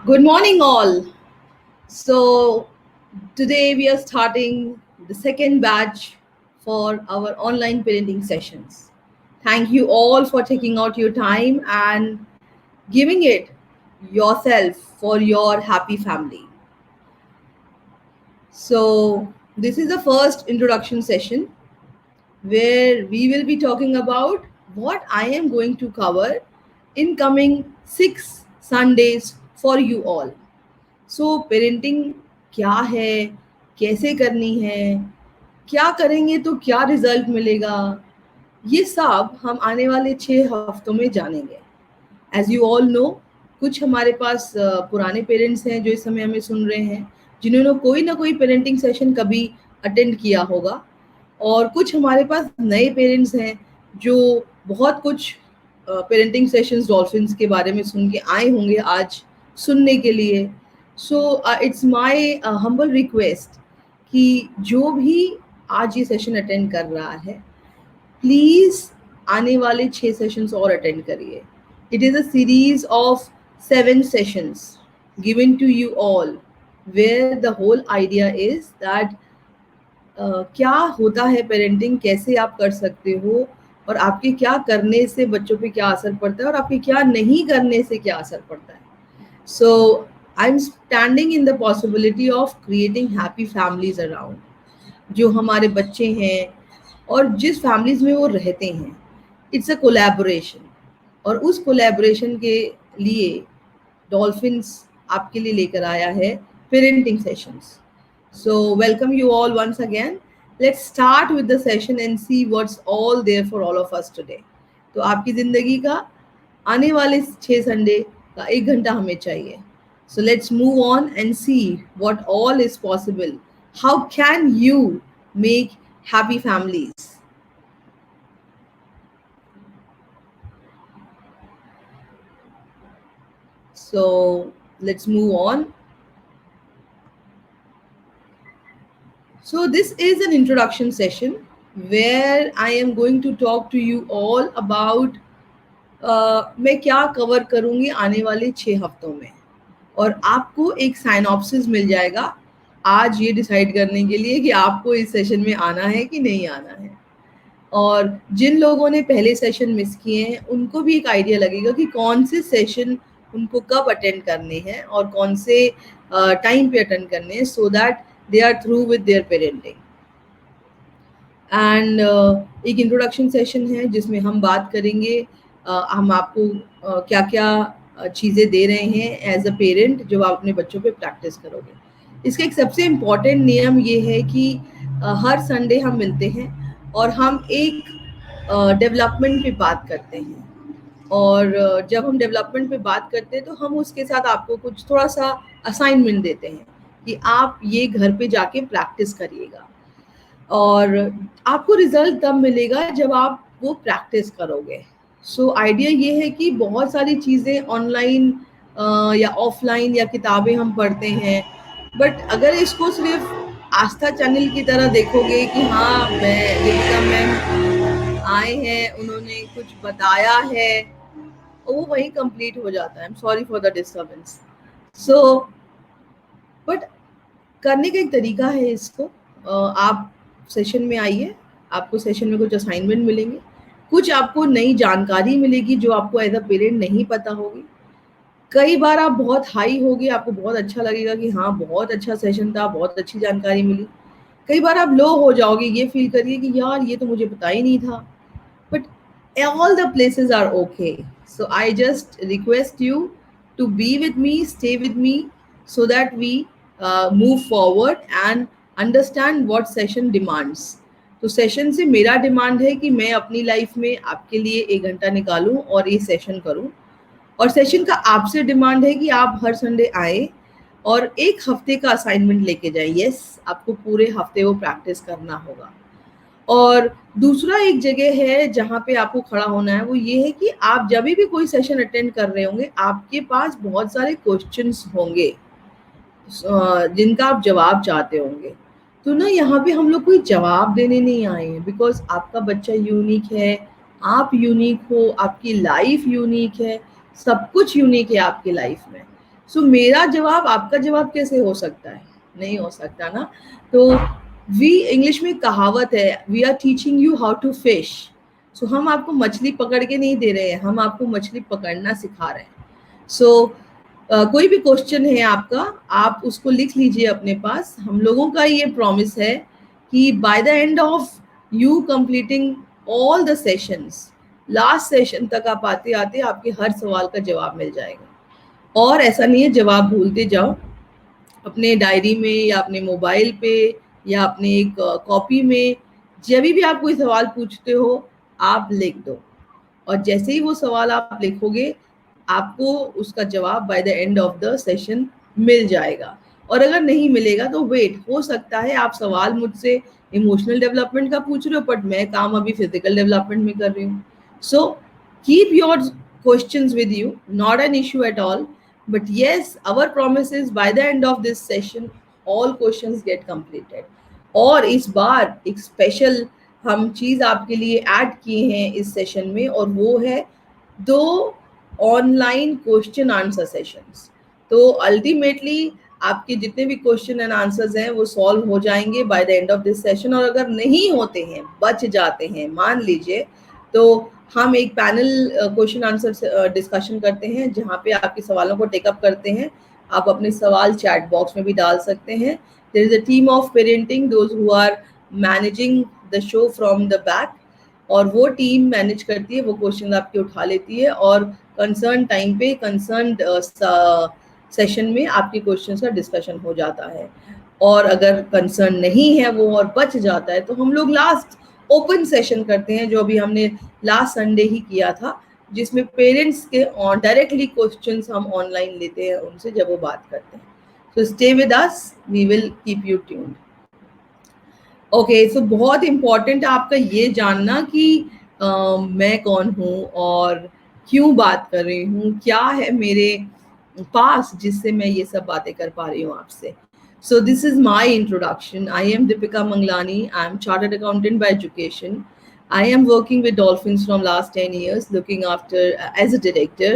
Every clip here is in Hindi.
Good morning, all. So, today we are starting the second batch for our online parenting sessions. Thank you all for taking out your time and giving it yourself for your happy family. So, this is the first introduction session where we will be talking about what I am going to cover in coming 6 Sundays for you all. So parenting क्या है, कैसे करनी है, क्या करेंगे तो क्या रिजल्ट मिलेगा, ये सब हम आने वाले 6 हफ्तों में जानेंगे. एज यू ऑल नो, कुछ हमारे पास पुराने पेरेंट्स हैं जो इस समय हमें सुन रहे हैं, जिन्होंने कोई ना कोई पेरेंटिंग सेशन कभी अटेंड किया होगा, और कुछ हमारे पास नए पेरेंट्स हैं जो बहुत कुछ पेरेंटिंग सेशंस डॉल्फिन्स के बारे में सुन के आए होंगे आज सुनने के लिए. So it's my humble request कि जो भी आज ये सेशन अटेंड कर रहा है, प्लीज आने वाले 6 सेशंस और अटेंड करिए. It is a series of 7 sessions given to you all, where the whole idea is that क्या होता है पेरेंटिंग, कैसे आप कर सकते हो, और आपके क्या करने से बच्चों पे क्या असर पड़ता है, और आपके क्या नहीं करने से क्या असर पड़ता है. So I am standing in the possibility of creating happy families around. जो हमारे बच्चे हैं और जिस फैमिलीज में वो रहते हैं, इट्स अ कोलैबोरेशन. और उस कोलैबोरेशन के लिए डॉल्फिन्स आपके लिए लेकर आया है parenting sessions. So, welcome you all once again. Let's start with the session and see what's all there for all of us today. तो आपकी ज़िंदगी का आने वाले 6 संडे का 1 घंटा हमें चाहिए. So let's move on and see what all is possible. How can you make happy families? So let's move on. So this is an introduction session where I am going to talk to you all about मैं क्या कवर करूँगी आने वाले 6 हफ्तों में, और आपको एक साइनॉप्सिस मिल जाएगा आज ये डिसाइड करने के लिए कि आपको इस सेशन में आना है कि नहीं आना है. और जिन लोगों ने पहले सेशन मिस किए हैं उनको भी एक आइडिया लगेगा कि कौन से सेशन उनको कब अटेंड करने हैं और कौन से टाइम पे अटेंड करने हैं, so that they are through with their parenting. And एक इंट्रोडक्शन सेशन है जिसमें हम बात करेंगे हम आपको क्या क्या चीज़ें दे रहे हैं एज अ पेरेंट जो आप अपने बच्चों पे प्रैक्टिस करोगे. इसका एक सबसे इम्पॉर्टेंट नियम ये है कि हर संडे हम मिलते हैं और हम एक डेवलपमेंट पे बात करते हैं. और जब हम डेवलपमेंट पे बात करते हैं तो हम उसके साथ आपको कुछ थोड़ा सा असाइनमेंट देते हैं कि आप ये घर पे जाके प्रैक्टिस करिएगा, और आपको रिजल्ट तब मिलेगा जब आप वो प्रैक्टिस करोगे. सो आइडिया ये है कि बहुत सारी चीज़ें ऑनलाइन या ऑफलाइन या किताबें हम पढ़ते हैं, बट अगर इसको सिर्फ आस्था चैनल की तरह देखोगे कि हाँ मैं दीपिका मैम आए हैं, उन्होंने कुछ बताया है, वो वहीं कंप्लीट हो जाता है. I am sorry for the disturbance. So but करने का एक तरीका है इसको. आप सेशन में आइए, आपको सेशन में कुछ असाइनमेंट मिलेंगे, कुछ आपको नई जानकारी मिलेगी जो आपको एज अ पेरेंट नहीं पता होगी. कई बार आप बहुत हाई होगे, आपको बहुत अच्छा लगेगा कि हाँ बहुत अच्छा सेशन था, बहुत अच्छी जानकारी मिली. कई बार आप लो हो जाओगे, ये फील करिए कि यार ये तो मुझे पता ही नहीं था. But all the places are okay. So I just request you to be with me, stay with me, so that we move forward and understand what session demands. तो सेशन से मेरा डिमांड है कि मैं अपनी लाइफ में आपके लिए 1 घंटा निकालूं और ये सेशन करूं, और सेशन का आपसे डिमांड है कि आप हर संडे आए और 1 हफ्ते का असाइनमेंट लेके जाए. यस, आपको पूरे हफ्ते वो प्रैक्टिस करना होगा. और दूसरा एक जगह है जहाँ पे आपको खड़ा होना है, वो ये है कि आप जब भी कोई सेशन अटेंड कर रहे होंगे, आपके पास बहुत सारे क्वेश्चंस होंगे जिनका आप जवाब चाहते होंगे. तो ना यहाँ पे हम लोग कोई जवाब देने नहीं आए हैं, बिकॉज आपका बच्चा यूनिक है, आप यूनिक हो, आपकी लाइफ यूनिक है, सब कुछ यूनिक है आपकी लाइफ में. सो मेरा जवाब आपका जवाब कैसे हो सकता है? नहीं हो सकता ना। तो वी इंग्लिश में कहावत है, we are teaching you how to fish. So हम आपको मछली पकड़ के नहीं दे रहे हैं, हम आपको मछली पकड़ना सिखा रहे हैं। सो कोई भी क्वेश्चन है आपका, आप उसको लिख लीजिए अपने पास। हम लोगों का ये प्रॉमिस है कि bye the end of you completing all the sessions, last session तक आप आते आते आपके हर सवाल का जवाब मिल जाएगा। और ऐसा नहीं है जवाब भूलते जाओ, अपने डायरी में या अपने मोबाइल पे या अपने एक कॉपी में जब भी आप कोई सवाल पूछते हो आप लिख दो, और जैसे ही वो सवाल आप लिखोगे आपको उसका जवाब by the end of the session मिल जाएगा। और अगर नहीं मिलेगा तो वेट, हो सकता है आप सवाल मुझसे इमोशनल डेवलपमेंट का पूछ रहे हो बट मैं काम अभी फिजिकल डेवलपमेंट में कर रही हूँ। So keep your questions with you, not an issue at all, but yes, our promise is by the end of this session all questions get completed। और इस बार एक स्पेशल हम चीज आपके लिए ऐड किए हैं इस सेशन में, और वो है 2 ऑनलाइन क्वेश्चन आंसर सेशंस। तो अल्टीमेटली आपके जितने भी क्वेश्चन एंड आंसर्स हैं वो सॉल्व हो जाएंगे bye the end of this session. और अगर नहीं होते हैं, बच जाते हैं मान लीजिए, तो हम एक पैनल क्वेश्चन आंसर डिस्कशन करते हैं जहाँ पे आपके सवालों को टेकअप करते हैं। आप अपने सवाल चैट बॉक्स में भी डाल सकते हैं। There is a team of parenting, those who are managing the show from the back, और वो टीम मैनेज करती है, वो क्वेश्चन आपके उठा लेती है और कंसर्न टाइम पे कंसर्न सेशन में आपके क्वेश्चन का डिस्कशन हो जाता है। और अगर कंसर्न नहीं है वो और बच जाता है तो हम लोग लास्ट ओपन सेशन करते हैं, जो अभी हमने लास्ट संडे ही किया था, जिसमें पेरेंट्स के डायरेक्टली क्वेश्चंस हम ऑनलाइन लेते हैं उनसे जब वो बात करते हैं। So stay with us, we will keep you tuned. Okay, so बहुत इम्पोर्टेंट है आपका ये जानना कि मैं कौन हूँ और क्यों बात कर रही हूँ, क्या है मेरे पास जिससे मैं ये सब बातें कर पा रही हूँ आपसे। So this is my introduction. I am Deepika Manglani. I am chartered accountant by education. I am working with Dolphins from last 10 years, looking after as a director.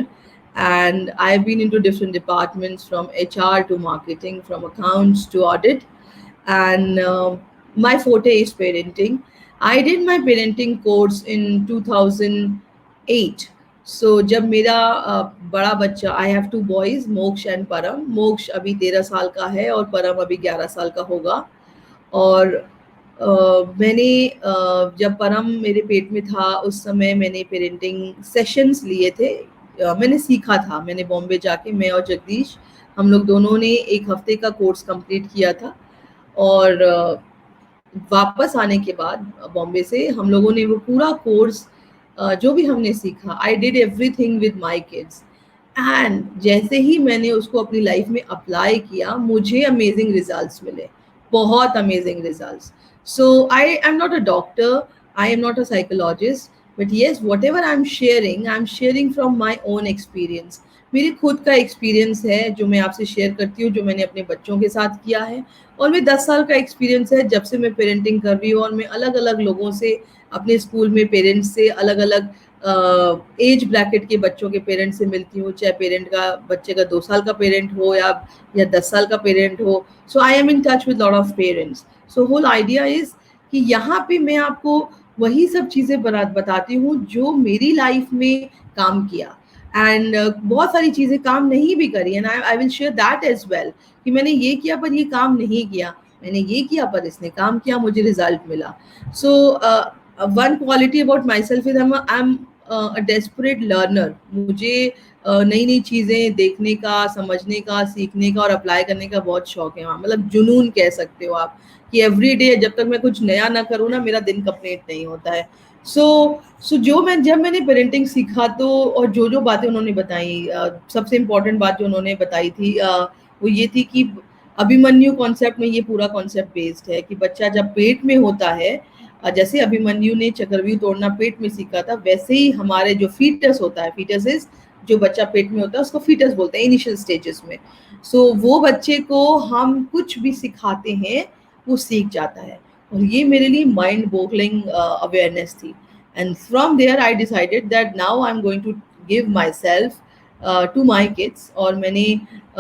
And I've been into different departments from HR to marketing, from accounts to audit. And my forte is parenting. I did my parenting course in 2008. सो जब मेरा बड़ा बच्चा, आई हैव 2 बॉयज, मोक्ष एंड परम। मोक्ष अभी 13 साल का है और परम अभी 11 साल का होगा। और मैंने जब परम मेरे पेट में था उस समय मैंने पेरेंटिंग सेशंस लिए थे। मैंने सीखा था, मैंने बॉम्बे जाके, मैं और जगदीश हम लोग दोनों ने 1 हफ्ते का कोर्स कंप्लीट किया था। और वापस आने के बाद बॉम्बे से हम लोगों ने वो पूरा कोर्स जो भी हमने सीखा, I did everything with my kids. And जैसे ही मैंने उसको अपनी लाइफ में अप्लाई किया मुझे अमेजिंग रिजल्ट्स मिले, बहुत amazing results. So I am not a doctor, I am not a psychologist, but yes what ever I am sharing from my own experience. मेरी खुद का एक्सपीरियंस है जो मैं आपसे शेयर करती हूँ, जो मैंने अपने बच्चों के साथ किया है। और मैं 10 साल का एक्सपीरियंस है जब से मैं पेरेंटिंग कर रही हूँ, और मैं अलग अलग लोगों से, अपने स्कूल में पेरेंट्स से, अलग अलग एज ब्रैकेट के बच्चों के पेरेंट्स से मिलती हूँ, चाहे पेरेंट का बच्चे का 2 साल का पेरेंट हो या 10 साल का पेरेंट हो। So I am in touch with lot of parents. So whole idea is कि यहाँ पे मैं आपको वही सब चीज़ें बताती हूँ जो मेरी लाइफ में काम किया, एंड बहुत सारी चीज़ें काम नहीं भी करी, and I will share that as well कि मैंने ये किया पर ये काम नहीं किया, मैंने ये किया पर इसने काम किया, मुझे रिजल्ट मिला। So one quality about my self is I am a desperate learner. मुझे नई नई चीज़ें देखने का, समझने का, सीखने का और अप्लाई करने का बहुत शौक है। मतलब जुनून कह सकते हो आप, कि एवरी डे जब तक मैं कुछ नया ना करूँ ना मेरा दिन कंप्लीट नहीं होता है। सो जब मैंने पेरेंटिंग सीखा तो, और जो बातें उन्होंने बताई, सबसे इम्पोर्टेंट बात जो उन्होंने बताई थी वो ये थी कि अभिमन्यु कॉन्सेप्ट में ये पूरा कॉन्सेप्ट बेस्ड है कि बच्चा जब पेट में होता है, जैसे अभिमन्यु ने चक्रव्यूह तोड़ना पेट में सीखा था, वैसे ही हमारे जो फीटस होता है, फीटस इज जो बच्चा पेट में होता है उसको फीटस बोलते हैं इनिशियल स्टेजेस में। सो वो बच्चे को हम कुछ भी सिखाते हैं वो सीख जाता है, और ये मेरे लिए माइंड बोगलिंग अवेयरनेस थी। And from there I decided that now I am going to give my self to my kids, और मैंने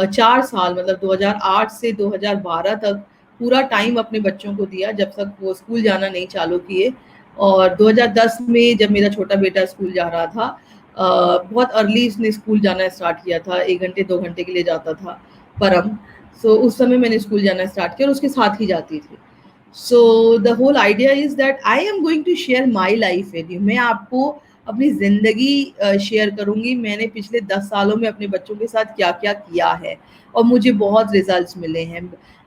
4 साल मतलब 2008 से 2012 तक पूरा टाइम अपने बच्चों को दिया जब तक वो स्कूल जाना नहीं चालू किए। और 2010 में जब मेरा छोटा बेटा स्कूल जा रहा था, बहुत अर्ली इसने स्कूल जाना स्टार्ट किया था, 1 घंटे 2 घंटे के लिए जाता था परम। सो उस समय मैंने स्कूल जाना स्टार्ट किया और उसके साथ ही जाती थी। So the whole idea is that I am going to share my life with you. मैं आपको अपनी ज़िंदगी शेयर करूँगी, मैंने पिछले 10 सालों में अपने बच्चों के साथ क्या-क्या किया है और मुझे बहुत रिजल्ट्स मिले हैं।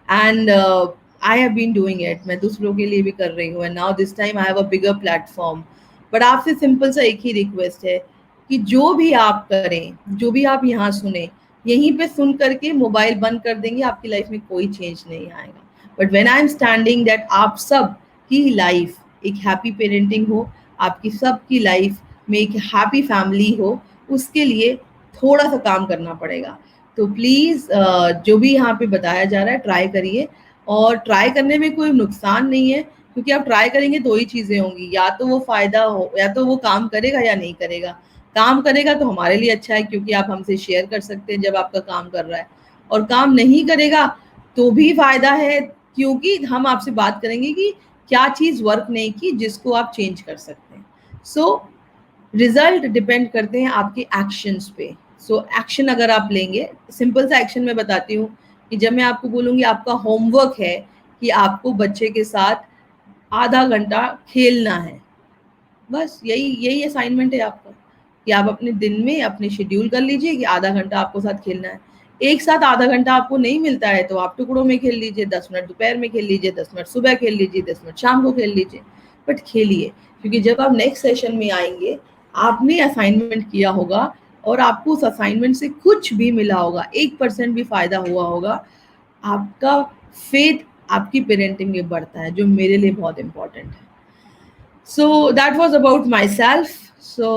And I have been doing it, मैं दूसरों के लिए भी कर रही हूँ, and now this time I have a bigger platform. But आपसे सिंपल सा एक ही रिक्वेस्ट है कि जो भी आप करें, जो भी आप यहाँ सुने, यहीं पे सुन करके मोबाइल बंद कर देंगे, आपकी लाइफ में कोई चेंज नहीं आएगा। But when I am standing that आप सब की लाइफ एक हैप्पी पेरेंटिंग हो, आपकी सबकी लाइफ में एक हैप्पी फैमिली हो, उसके लिए थोड़ा सा काम करना पड़ेगा। तो प्लीज़ जो भी यहाँ पे बताया जा रहा है ट्राई करिए, और ट्राई करने में कोई नुकसान नहीं है, क्योंकि आप ट्राई करेंगे 2 ही चीज़ें होंगी, या तो वो फ़ायदा हो, या तो वो काम करेगा या नहीं करेगा। काम करेगा तो हमारे लिए अच्छा है, क्योंकि आप हमसे शेयर कर सकते हैं जब आपका काम कर रहा है, और काम नहीं करेगा तो भी फ़ायदा है, क्योंकि हम आपसे बात करेंगे कि क्या चीज़ वर्क नहीं की जिसको आप चेंज कर सकते हैं। सो रिजल्ट डिपेंड करते हैं आपके एक्शंस पे। सो एक्शन अगर आप लेंगे, सिंपल सा एक्शन मैं बताती हूँ कि जब मैं आपको बोलूँगी आपका होमवर्क है कि आपको बच्चे के साथ आधा घंटा खेलना है, बस यही यही असाइनमेंट है आपका, कि आप अपने दिन में अपने शेड्यूल कर लीजिए कि आधा घंटा आपको साथ खेलना है। एक साथ आधा घंटा आपको नहीं मिलता है तो आप टुकड़ों में खेल लीजिए, 10 मिनट दोपहर में खेल लीजिए, 10 मिनट सुबह खेल लीजिए, 10 मिनट शाम को खेल लीजिए, बट खेलिए। क्योंकि जब आप नेक्स्ट सेशन में आएँगे, आपने असाइनमेंट किया होगा और आपको उस असाइनमेंट से कुछ भी मिला होगा, 1% भी फ़ायदा हुआ होगा, आपका फेथ आपकी पेरेंटिंग में बढ़ता है, जो मेरे लिए बहुत इम्पोर्टेंट है। So that was about myself. So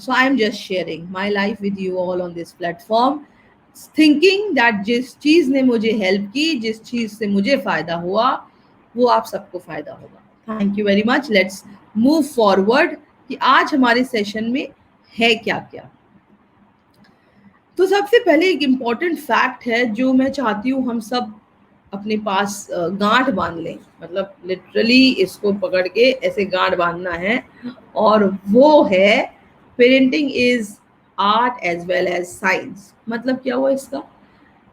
I'm just sharing my life with you all on this platform, thinking that जिस चीज़ ने मुझे हेल्प की, जिस चीज़ से मुझे फ़ायदा हुआ, वो आप सबको फ़ायदा होगा। Thank you very much. Let's move forward कि आज हमारे सेशन में है क्या-क्या। तो सबसे पहले एक इम्पॉर्टेंट फैक्ट है जो मैं चाहती हूँ हम सब अपने पास गांठ बांध लें, मतलब लिटरली इसको पकड़ के ऐसे गांठ बांधना है, और वो है parenting is art as well as science. मतलब क्या हुआ इसका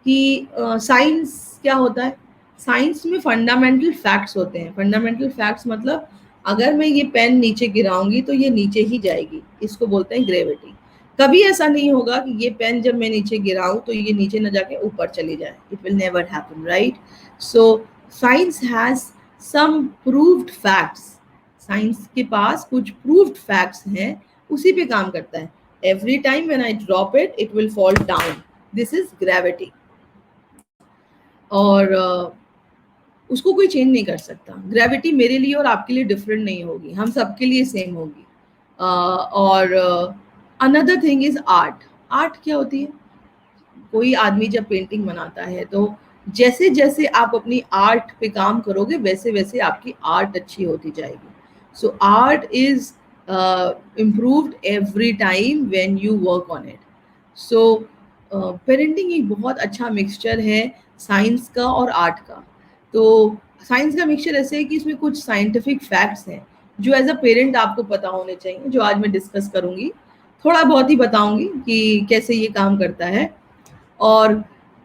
कि साइंस क्या होता है, साइंस में फंडामेंटल फैक्ट्स होते हैं। फंडामेंटल फैक्ट्स मतलब अगर मैं ये पेन नीचे गिराऊंगी तो ये नीचे ही जाएगी, इसको बोलते हैं ग्रेविटी। कभी ऐसा नहीं होगा कि ये पेन जब मैं नीचे गिराऊं तो ये नीचे न जाके ऊपर चली जाए, it will never happen, right. So science has some proved facts, science के पास कुछ प्रूव्ड फैक्ट्स हैं, उसी पे काम करता है। Every time when I drop it it will fall down, this is gravity. और उसको कोई चेंज नहीं कर सकता। ग्रेविटी मेरे लिए और आपके लिए डिफरेंट नहीं होगी, हम सबके लिए सेम होगी। और another thing is art. Art क्या होती है, कोई आदमी जब पेंटिंग बनाता है तो जैसे जैसे आप अपनी आर्ट पे काम करोगे वैसे वैसे आपकी आर्ट अच्छी होती जाएगी। So art is improved every time when you work on it. So parenting एक बहुत अच्छा मिक्सचर है साइंस का और आर्ट का। तो साइंस का मिक्सचर ऐसे है कि इसमें कुछ साइंटिफिक फैक्ट्स हैं जो एज अ पेरेंट आपको पता होने चाहिए, जो आज मैं डिस्कस करूंगी। थोड़ा बहुत ही बताऊंगी कि कैसे ये काम करता है। और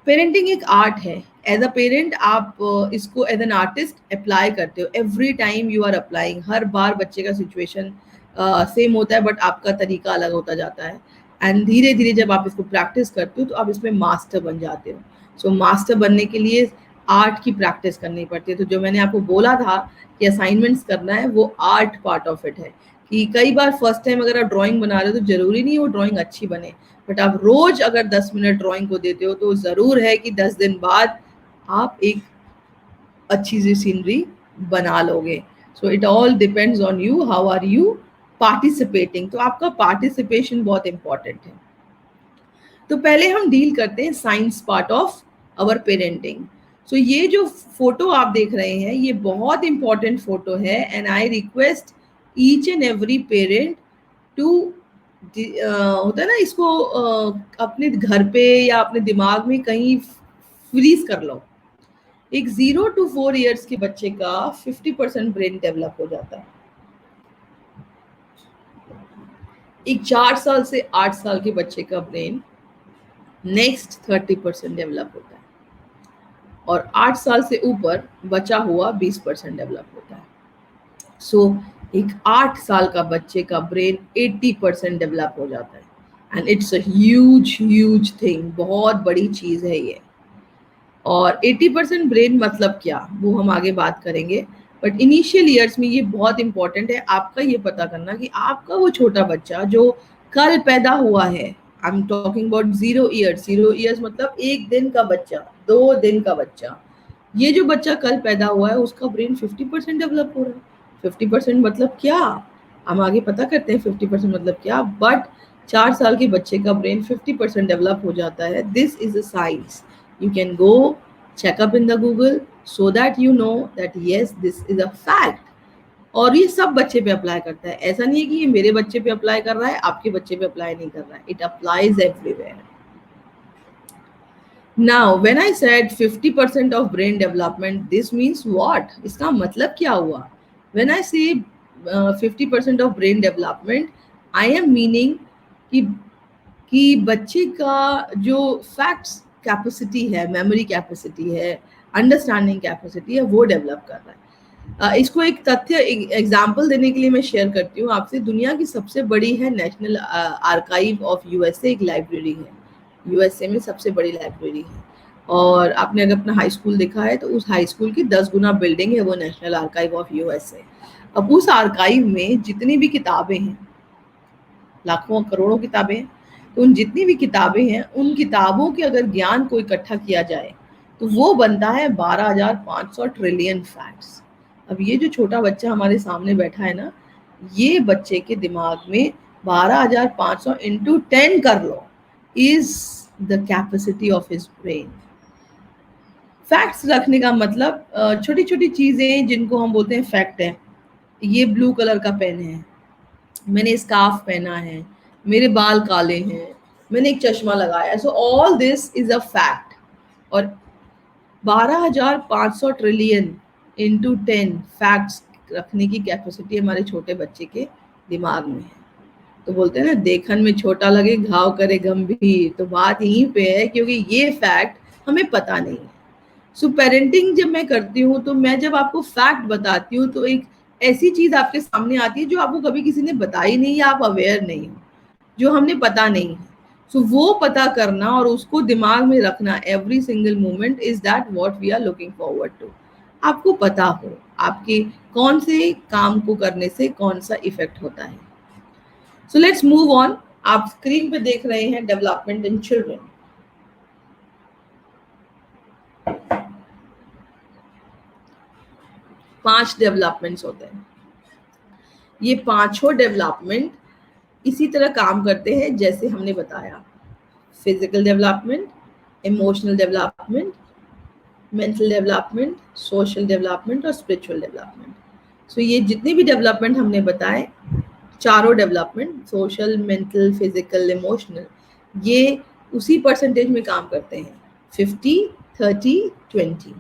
पेरेंटिंग एक आर्ट है। एज अ पेरेंट आप इसको एज एन आर्टिस्ट अप्लाई करते हो, every time you are applying. हर बार बच्चे का सिचुएशन सेम होता है बट आपका तरीका अलग होता जाता है, एंड धीरे धीरे जब आप इसको प्रैक्टिस करते हो तो आप इसमें मास्टर बन जाते हो। सो मास्टर बनने के लिए आर्ट की प्रैक्टिस करनी पड़ती है। तो जो मैंने आपको बोला था कि असाइनमेंट्स करना है, वो आर्ट पार्ट ऑफ इट है। कि कई बार फर्स्ट टाइम अगर आप ड्राइंग बना रहे हो तो जरूरी नहीं वो ड्राइंग अच्छी बने, बट आप रोज अगर 10 मिनट ड्राइंग को देते हो तो ज़रूर है कि 10 दिन बाद आप एक अच्छी सी सीनरी बना लोगे। So it all depends on you, how are you participating. तो आपका पार्टिसिपेशन बहुत इंपॉर्टेंट है। तो पहले हम डील करते हैं science part of our parenting. So ये जो फोटो आप देख रहे हैं ये बहुत इंपॉर्टेंट फोटो है, and I request each and every parent to होता है ना, इसको अपने घर पे या अपने दिमाग में कहीं फ्रीज कर लो। एक 0 to 4 years के बच्चे का 50% ब्रेन डेवलप हो जाता है। एक 4 साल से 8 साल के बच्चे का ब्रेन नेक्स्ट 30% डेवलप होता है, और 8 साल से ऊपर बचा हुआ 20% डेवलप होता है। सो एक 8 साल का बच्चे का ब्रेन 80% डेवलप हो जाता है, and it's a huge huge thing, बहुत बड़ी चीज है ये। और 80% ब्रेन मतलब क्या, वो हम आगे बात करेंगे, बट इनिशियल ईयर्स में ये बहुत इंपॉर्टेंट है आपका ये पता करना कि आपका वो छोटा बच्चा जो कल पैदा हुआ है, I am talking about 0 years, 0 years मतलब 1 दिन का बच्चा, 2 दिन का बच्चा, ये जो बच्चा कल पैदा हुआ है उसका ब्रेन 50% डेवलप हो रहा है। 50% मतलब क्या, हम आगे पता करते हैं 50% मतलब क्या, बट 4 साल के बच्चे का ब्रेन 50% डेवलप हो जाता है। This is a science, you can go check up in the Google so that you know that yes, this is a fact। और ये सब बच्चे पे अप्लाई करता है, ऐसा नहीं है कि ये मेरे बच्चे पे अप्लाई कर रहा है, आपके बच्चे पे अप्लाई नहीं कर रहा है, it applies everywhere. Now when I said 50% of brain development, this means what, इसका मतलब क्या हुआ? व्हेन आई से 50% of brain development, I am meaning कि बच्चे का जो फैक्ट्स कैपेसिटी है, मेमोरी कैपेसिटी है, अंडरस्टैंडिंग कैपेसिटी है, वो डेवलप कर रहा है। इसको एक तथ्य एग्जांपल देने के लिए मैं शेयर करती हूँ आपसे। दुनिया की सबसे बड़ी है नेशनल आर्काइव ऑफ यूएसए, एक लाइब्रेरी है यूएसए में, सबसे बड़ी लाइब्रेरी है। और आपने अगर अपना हाई स्कूल देखा है तो उस हाई स्कूल की 10 गुना बिल्डिंग है वो नेशनल आर्काइव ऑफ यूएसए। अब उस आर्काइव में जितनी भी किताबें हैं, लाखों करोड़ों किताबें हैं, तो उन जितनी भी किताबें हैं, उन किताबों के अगर ज्ञान को इकट्ठा किया जाए तो वो बनता है 12,500 ट्रिलियन फैक्ट्स। अब ये जो छोटा बच्चा हमारे सामने बैठा है ना, ये बच्चे के दिमाग में 12,500 इंटू 10 कर लो, is the capacity of his brain. Facts रखने का मतलब छोटी छोटी चीजें जिनको हम बोलते हैं फैक्ट है। ये ब्लू कलर का पेन है, मैंने स्कार्फ पहना है, मेरे बाल काले हैं, मैंने एक चश्मा लगाया, so all this is a fact. और 12,500 ट्रिलियन इंटू 10 फैक्ट्स रखने की कैपेसिटी हमारे छोटे बच्चे के दिमाग में है। तो बोलते हैं ना, देखन में छोटा लगे घाव करे गंभीर, तो बात यहीं पे है, क्योंकि ये फैक्ट हमें पता नहीं है। सो पेरेंटिंग जब मैं करती हूँ तो मैं जब आपको फैक्ट बताती हूँ तो एक ऐसी चीज आपके सामने आती है जो आपको कभी किसी ने बताई नहीं, या आप अवेयर नहीं हो, जो हमने पता नहीं है। सो वो पता करना और उसको दिमाग में रखना every single moment, is that what we are looking forward to. आपको पता हो आपके कौन से काम को करने से कौन सा इफेक्ट होता है। So let's move on. आप स्क्रीन पे देख रहे हैं डेवलपमेंट इन चिल्ड्रन। 5 डेवलपमेंट्स होते हैं। ये पांचों डेवलपमेंट इसी तरह काम करते हैं जैसे हमने बताया, physical development, emotional development, mental development, social development और स्पिरिचुअल डेवलपमेंट। सो ये जितने भी डेवलपमेंट हमने बताए, चारों development, social, mental, physical, emotional, ये उसी परसेंटेज में काम करते हैं, 50, 30, 20।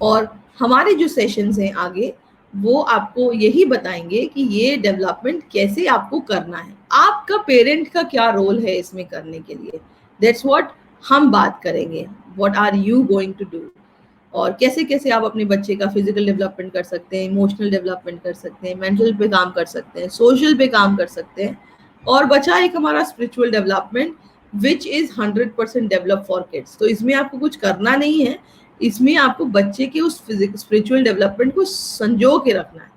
और हमारे जो सेशंस हैं आगे, वो आपको यही बताएंगे कि ये डेवलपमेंट कैसे आपको करना है, आपका पेरेंट का क्या रोल है इसमें करने के लिए। दैट्स व्हाट हम बात करेंगे, what are you going to do, और कैसे कैसे आप अपने बच्चे का फिजिकल डेवलपमेंट कर सकते हैं, इमोशनल डेवलपमेंट कर सकते हैं, मेंटल पे काम कर सकते हैं, सोशल पे काम कर सकते हैं, और बचा एक हमारा spiritual development which is 100% develop for kids. तो इसमें आपको कुछ करना नहीं है, इसमें आपको बच्चे के उस स्पिरिचुअल डेवलपमेंट को संजो के रखना है।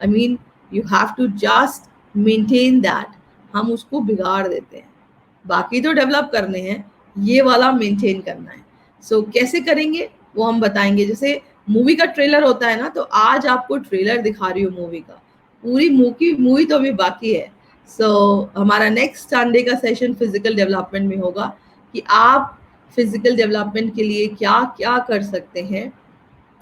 I mean you have to just maintain that. हम उसको बिगाड़ देते हैं, बाकी तो डेवलप करने हैं, ये वाला मेंटेन करना है। सो कैसे करेंगे वो हम बताएंगे। जैसे मूवी का ट्रेलर होता है ना, तो आज आपको ट्रेलर दिखा रही हूँ मूवी का, पूरी मूवी तो अभी बाकी है। हमारा नेक्स्ट संडे का सेशन फिजिकल डेवलपमेंट में होगा कि आप फिजिकल डेवलपमेंट के लिए क्या क्या कर सकते हैं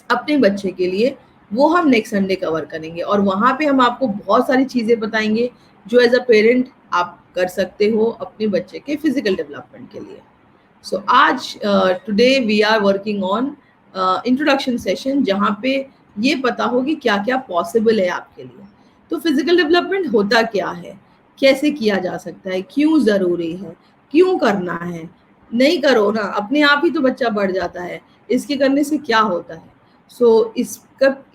अपने बच्चे के लिए, वो हम नेक्स्ट संडे कवर करेंगे। और वहाँ पे हम आपको बहुत सारी चीज़ें बताएंगे जो एज अ पेरेंट आप कर सकते हो अपने बच्चे के फिजिकल डेवलपमेंट के लिए। सो आज today we are working on introduction session, जहाँ पे ये पता हो कि क्या क्या पॉसिबल है आपके लिए। तो फिजिकल डेवलपमेंट होता क्या है, कैसे किया जा सकता है, क्यों ज़रूरी है, क्यों करना है, नहीं करो ना अपने आप ही तो बच्चा बढ़ जाता है, इसके करने से क्या होता है।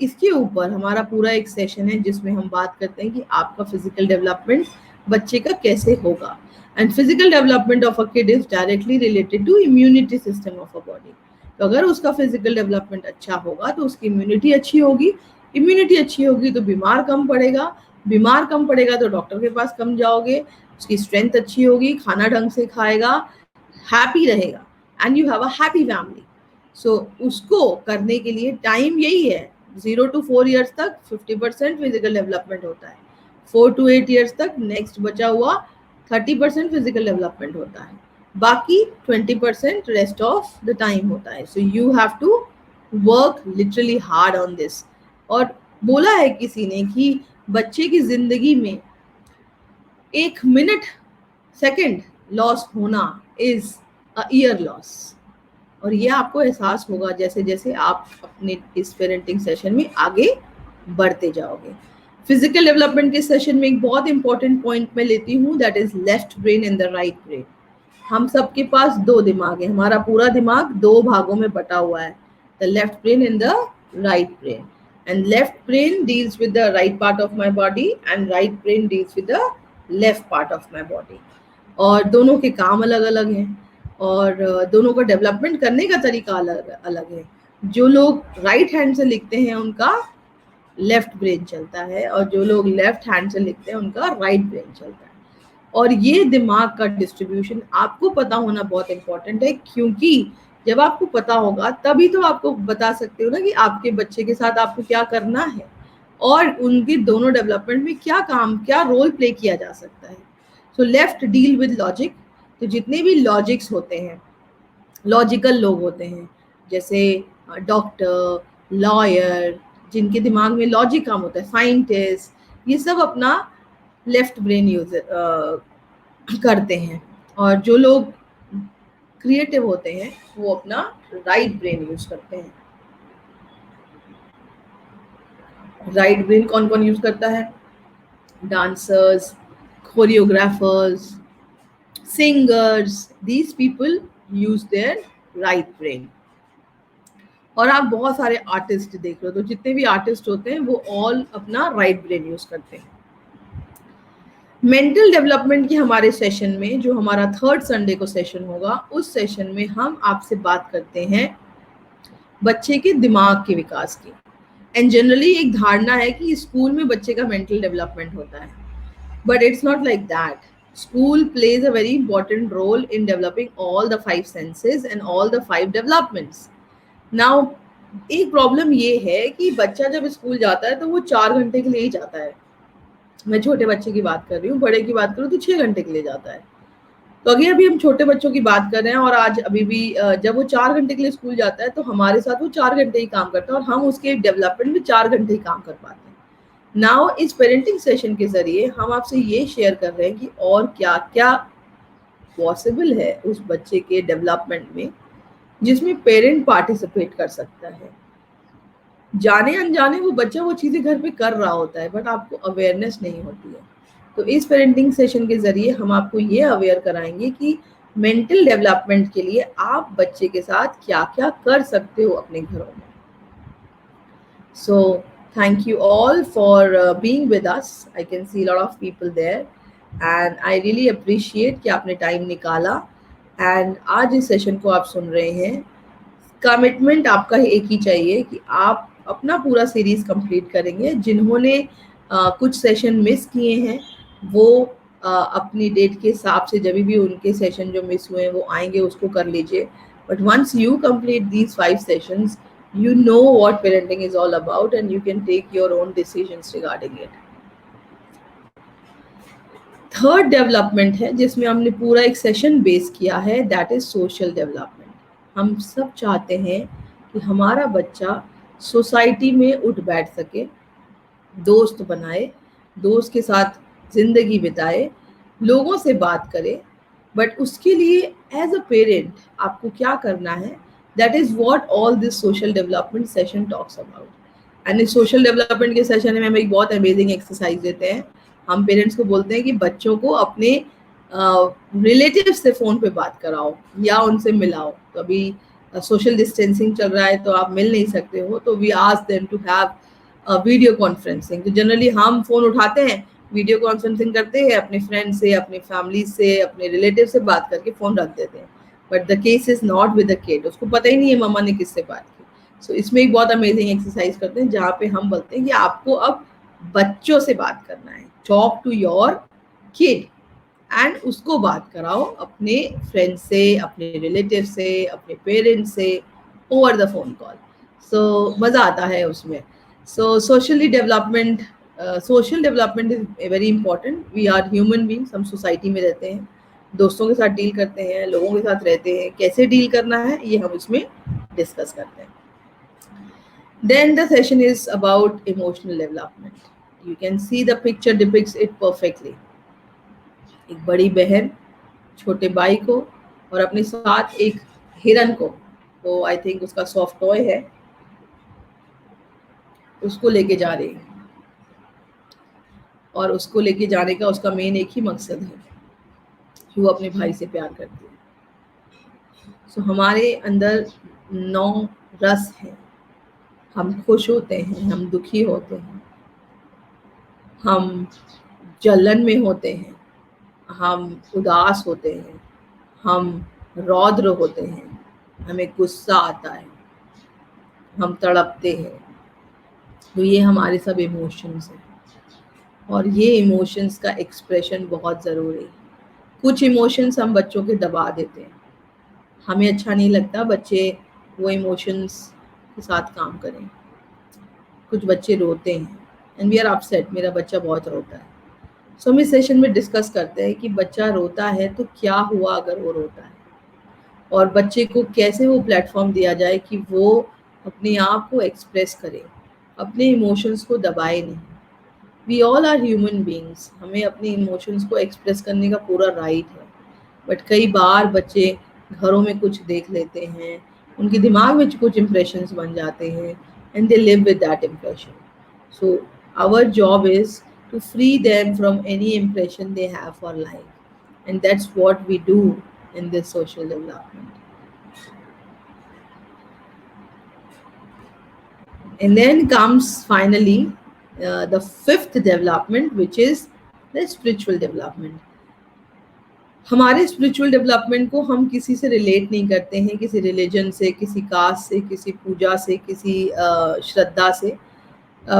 इसके ऊपर हमारा पूरा एक सेशन है जिसमें हम बात करते हैं कि आपका फिजिकल डेवलपमेंट बच्चे का कैसे होगा। And physical development of a kid is directly related to immunity system of a body. तो अगर उसका फिजिकल डेवलपमेंट अच्छा होगा तो उसकी इम्यूनिटी अच्छी होगी, इम्यूनिटी अच्छी होगी तो बीमार कम पड़ेगा, बीमार कम पड़ेगा तो डॉक्टर के पास कम जाओगे, उसकी स्ट्रेंथ अच्छी होगी, खाना ढंग से खाएगा, हैप्पी रहेगा, and you have a happy family. So उसको करने के लिए टाइम यही है, 0 to 4 ईयर्स तक 50% फिजिकल डेवलपमेंट होता है, 4 to 8 ईयर्स तक नेक्स्ट बचा हुआ 30% फिजिकल डेवलपमेंट होता है, बाकी 20% रेस्ट ऑफ द टाइम होता है। So you have to work literally hard on this. और बोला है किसी ने कि बच्चे की जिंदगी में 1 मिनट सेकंड लॉस होना इज अ ईयर लॉस। और ये आपको एहसास होगा जैसे जैसे आप अपने इस पेरेंटिंग सेशन में आगे बढ़ते जाओगे। फिजिकल डेवलपमेंट के सेशन में एक बहुत इंपॉर्टेंट पॉइंट मैं लेती हूँ, that is left brain and the right brain. हम सबके पास 2 दिमाग है, हमारा पूरा दिमाग 2 भागों में बटा हुआ है, the left brain and the right brain. And left brain deals with the right part of my body and right brain deals with the left part of my body. और दोनों के काम अलग अलग हैं और दोनों का डेवलपमेंट करने का तरीका अलग अलग है। जो लोग राइट हैंड से लिखते हैं उनका लेफ्ट ब्रेन चलता है, और जो लोग लेफ्ट हैंड से लिखते हैं उनका राइट ब्रेन चलता है। और ये दिमाग का डिस्ट्रीब्यूशन आपको पता होना बहुत इंपॉर्टेंट है, क्योंकि जब आपको पता होगा तभी तो आपको बता सकते हो ना कि आपके बच्चे के साथ आपको क्या करना है और उनके दोनों डेवलपमेंट में क्या काम, क्या रोल प्ले किया जा सकता है। So left deal with logic. तो जितने भी लॉजिक्स होते हैं, लॉजिकल लोग होते हैं, जैसे डॉक्टर, लॉयर, जिनके दिमाग में लॉजिक काम होता है, साइंटिस्ट, ये सब अपना लेफ्ट ब्रेन यूज करते हैं। और जो लोग क्रिएटिव होते हैं वो अपना राइट ब्रेन यूज करते हैं। राइट ब्रेन कौन कौन यूज करता है? Dancers, choreographers, singers, these people use their right brain। और आप बहुत सारे आर्टिस्ट देख रहे हो, तो जितने भी आर्टिस्ट होते हैं वो ऑल अपना राइट ब्रेन यूज करते हैं। मेंटल डेवलपमेंट की हमारे सेशन में, जो हमारा 3rd संडे को सेशन होगा, उस सेशन में हम आपसे बात करते हैं बच्चे के दिमाग के विकास की। एंड जनरली एक धारणा है कि स्कूल में बच्चे का मेंटल डेवलपमेंट होता है, but it's not like that. School plays a very important role in developing all the 5 senses and all the 5 developments. Now, एक प्रॉब्लम ये है कि बच्चा जब स्कूल जाता है तो वो 4 घंटे के लिए ही जाता है। मैं छोटे बच्चे की बात कर रही हूँ, बड़े की बात करूँ तो 6 घंटे के लिए जाता है। तो अभी हम छोटे बच्चों की बात कर रहे हैं, और आज अभी भी जब वो 4 घंटे के लिए स्कूल जाता है तो हमारे साथ वो 4 घंटे ही काम करता है और हम उसके डेवलपमेंट में 4 घंटे ही काम कर पाते हैं। नाउ इस पेरेंटिंग सेशन के जरिए हम आपसे ये शेयर कर रहे हैं कि और क्या क्या पॉसिबल है उस बच्चे के डेवलपमेंट में, जिसमें पेरेंट पार्टिसिपेट कर सकता है। जाने अनजाने वो बच्चा वो चीज़ें घर पे कर रहा होता है, बट आपको अवेयरनेस नहीं होती है। तो इस पेरेंटिंग सेशन के जरिए हम आपको ये अवेयर कराएंगे कि मेंटल डेवलपमेंट के लिए आप बच्चे के साथ क्या क्या कर सकते हो अपने घरों में। सो thank you all for being with us. I can see a lot of people there and I really appreciate कि आपने टाइम निकाला and आज इस सेशन को आप सुन रहे हैं। कमिटमेंट आपका एक ही चाहिए कि आप अपना पूरा सीरीज कंप्लीट करेंगे। जिन्होंने कुछ सेशन मिस किए हैं वो अपनी डेट के हिसाब से जब भी उनके सेशन जो मिस हुए हैं वो आएंगे, उसको कर लीजिए। But once you complete these 5 sessions, you know what parenting is all about and you can take your own decisions regarding it. 3rd development है जिसमें हमने पूरा एक सेशन बेस किया है, दैट इज सोशल डेवलपमेंट। हम सब चाहते हैं कि हमारा बच्चा सोसाइटी में उठ बैठ सके, दोस्त बनाए, दोस्त के साथ जिंदगी बिताए, लोगों से बात करें, बट उसके लिए एज अ पेरेंट आपको क्या करना है, that is what all this social development session talks about. And इस सोशल डेवलपमेंट के सेशन में हम एक बहुत अमेजिंग एक्सरसाइज देते हैं। हम पेरेंट्स को बोलते हैं कि बच्चों को अपने रिलेटिव से फ़ोन पे बात कराओ या उनसे मिलाओ। कभी सोशल डिस्टेंसिंग चल रहा है तो आप मिल नहीं सकते हो, तो we ask them to have video conferencing. तो जनरली हम फ़ोन उठाते हैं, वीडियो कॉन्फ्रेंसिंग करते हैं, अपने फ्रेंड से, अपनी फैमिली से, अपने रिलेटिव से बात करके फ़ोन रख देते हैं। But the case is not with the kid, उसको पता ही नहीं है मम्मा ने किससे बात की। सो इसमें एक बहुत अमेजिंग एक्सरसाइज करते हैं जहाँ पे हम बोलते हैं कि आपको अब बच्चों से बात करना है, talk to your kid, and उसको बात कराओ अपने फ्रेंड से, अपने रिलेटिव से, अपने पेरेंट्स से, over the phone call. So मज़ा आता है उसमें। So social development is very important. We are human beings, हम सोसाइटी में रहते हैं, दोस्तों के साथ डील करते हैं, लोगों के साथ रहते हैं, कैसे डील करना है ये हम इसमें डिस्कस करते हैं। Then the session is about emotional development. You can see the picture depicts it perfectly. एक बड़ी बहन छोटे भाई को और अपने साथ एक हिरन को, वो आई थिंक उसका सॉफ्ट टॉय है, उसको लेके जा रही है। और उसको लेके जाने का उसका मेन एक ही मकसद है कि वो अपने भाई से प्यार करती है। सो हमारे अंदर 9 रस हैं। हम खुश होते हैं, हम दुखी होते हैं, हम जलन में होते हैं, हम उदास होते हैं, हम रौद्र होते हैं, हमें गुस्सा आता है, हम तड़पते हैं। तो ये हमारे सब इमोशंस हैं, और ये इमोशंस का एक्सप्रेशन बहुत ज़रूरी है। कुछ इमोशंस हम बच्चों के दबा देते हैं, हमें अच्छा नहीं लगता बच्चे वो इमोशंस के साथ काम करें। कुछ बच्चे रोते हैं एंड वी आर अपसेट, मेरा बच्चा बहुत रोता है। सो हम इस सेशन में डिस्कस करते हैं कि बच्चा रोता है तो क्या हुआ अगर वो रोता है, और बच्चे को कैसे वो प्लेटफॉर्म दिया जाए कि वो अपने आप को एक्सप्रेस करे, अपने इमोशंस को दबाए नहीं। We all are human beings, हमें अपने इमोशंस को एक्सप्रेस करने का पूरा राइट है। बट कई बार बच्चे घरों में कुछ देख लेते हैं, उनके दिमाग में कुछ इम्प्रेशंस बन जाते हैं, and they live with that impression. So our job is to free them from any impression they have for life, and that's what we do in this social development. And then comes finally the fifth development, which is the spiritual development. हमारे स्पिरिचुअल डेवलपमेंट को हम किसी से रिलेट नहीं करते हैं, किसी रिलीजन से, किसी कास्ट से, किसी पूजा से, किसी श्रद्धा से।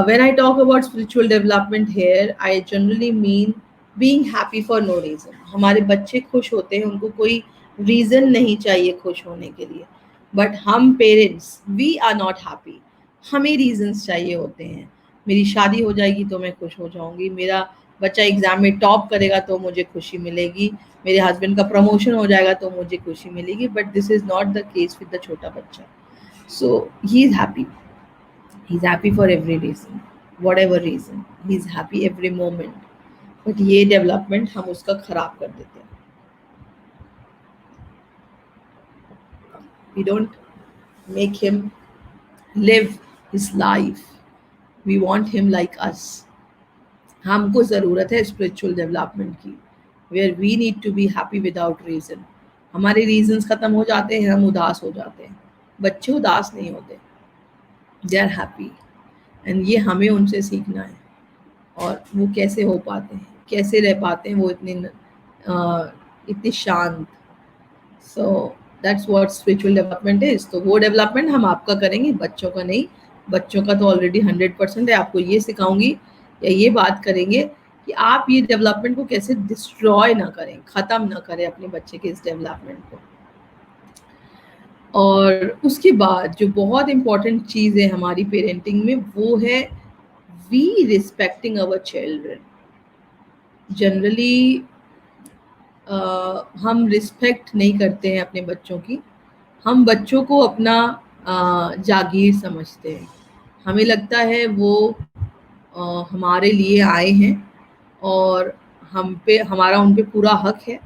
When I talk about spiritual development here, I generally mean being happy for no reason. हमारे बच्चे खुश होते हैं, उनको कोई रीज़न नहीं चाहिए खुश होने के लिए, बट हम parents we are not happy, हमें रीजंस चाहिए होते हैं। मेरी शादी हो जाएगी तो मैं खुश हो जाऊंगी, मेरा बच्चा एग्जाम में टॉप करेगा तो मुझे खुशी मिलेगी, मेरे हस्बैंड का प्रमोशन हो जाएगा तो मुझे खुशी मिलेगी। But this is not the case with the छोटा बच्चा। So he is happy, he is happy for every reason, whatever reason, he is happy every moment. But ये डेवलपमेंट हम उसका खराब कर देते हैं। We don't make him live his life, we want him like us. हमको ज़रूरत है स्पिरिचुअल डेवलपमेंट की, where we need to be happy without reason. हमारे रीजंस खत्म हो जाते हैं, हम उदास हो जाते हैं। बच्चे उदास नहीं होते, दे आर हैप्पी, एंड ये हमें उनसे सीखना है। और वो कैसे हो पाते हैं, कैसे रह पाते हैं वो इतने शांत। So that's what spiritual development is. तो वो डेवलपमेंट हम आपका करेंगे, बच्चों का नहीं। बच्चों का तो ऑलरेडी 100% है। आपको ये सिखाऊंगी या ये बात करेंगे कि आप ये डेवलपमेंट को कैसे डिस्ट्रॉय ना करें, ख़त्म ना करें अपने बच्चे के इस डेवलपमेंट को। और उसके बाद जो बहुत इम्पॉर्टेंट चीज़ है हमारी पेरेंटिंग में, वो है we respecting our children. Generally हम रिस्पेक्ट नहीं करते हैं अपने बच्चों की। हम बच्चों को अपना जागीर समझते हैं। हमें लगता है वो हमारे लिए आए हैं और हमारा उन पे पूरा हक है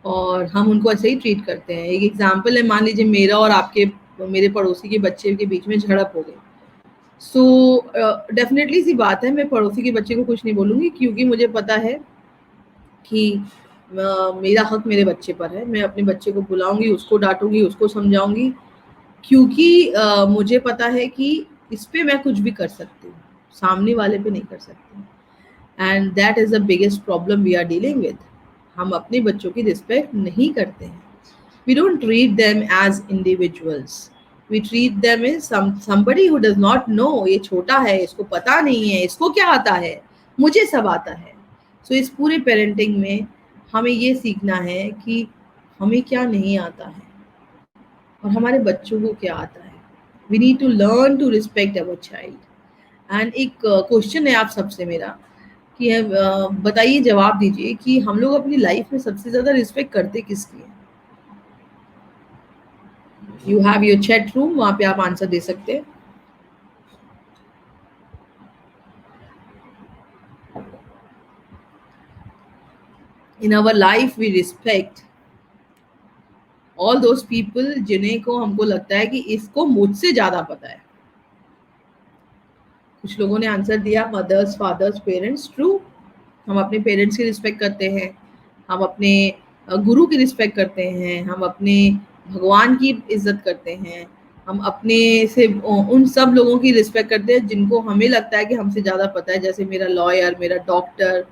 और हम उनको ऐसे ही ट्रीट करते हैं। एक एग्जांपल है, मान लीजिए मेरा और आपके मेरे पड़ोसी के बच्चे के बीच में झड़प हो गई, सो डेफिनेटली सी बात है, मैं पड़ोसी के बच्चे को कुछ नहीं बोलूँगी, क्योंकि मुझे पता है कि मेरा हक मेरे बच्चे पर है। मैं अपने बच्चे को बुलाऊँगी, उसको डाँटूँगी, उसको समझाऊँगी, क्योंकि मुझे पता है कि इस पे मैं कुछ भी कर सकती हूँ, सामने वाले पे नहीं कर सकती। And that is the biggest problem we are dealing with. हम अपने बच्चों की रिस्पेक्ट नहीं करते हैं। We don't treat them as individuals. We treat them as somebody who does not know, ये छोटा है, इसको पता नहीं है, इसको क्या आता है, मुझे सब आता है। So इस पूरे पेरेंटिंग में हमें ये सीखना है कि हमें क्या नहीं आता है और हमारे बच्चों को क्या आता है। We need to learn to respect our child. And एक क्वेश्चन है आप सबसे मेरा कि बताइए, जवाब दीजिए कि हम लोग अपनी लाइफ में सबसे ज़्यादा रिस्पेक्ट करते किसकी है? You have your chat room, वहाँ पे आप आंसर दे सकते हैं। In our life we respect all those people जिन्हें को हमको लगता है कि इसको मुझसे ज़्यादा पता है। कुछ लोगों ने आंसर दिया मदर्स, फादर्स, पेरेंट्स। ट्रू, हम अपने पेरेंट्स की रिस्पेक्ट करते हैं, हम अपने गुरु की रिस्पेक्ट करते हैं, हम अपने भगवान की इज्जत करते हैं, हम अपने से उन सब लोगों की रिस्पेक्ट करते हैं जिनको हमें लगता है कि हमसे ज़्यादा पता है, जैसे मेरा लॉयर, मेरा doctor,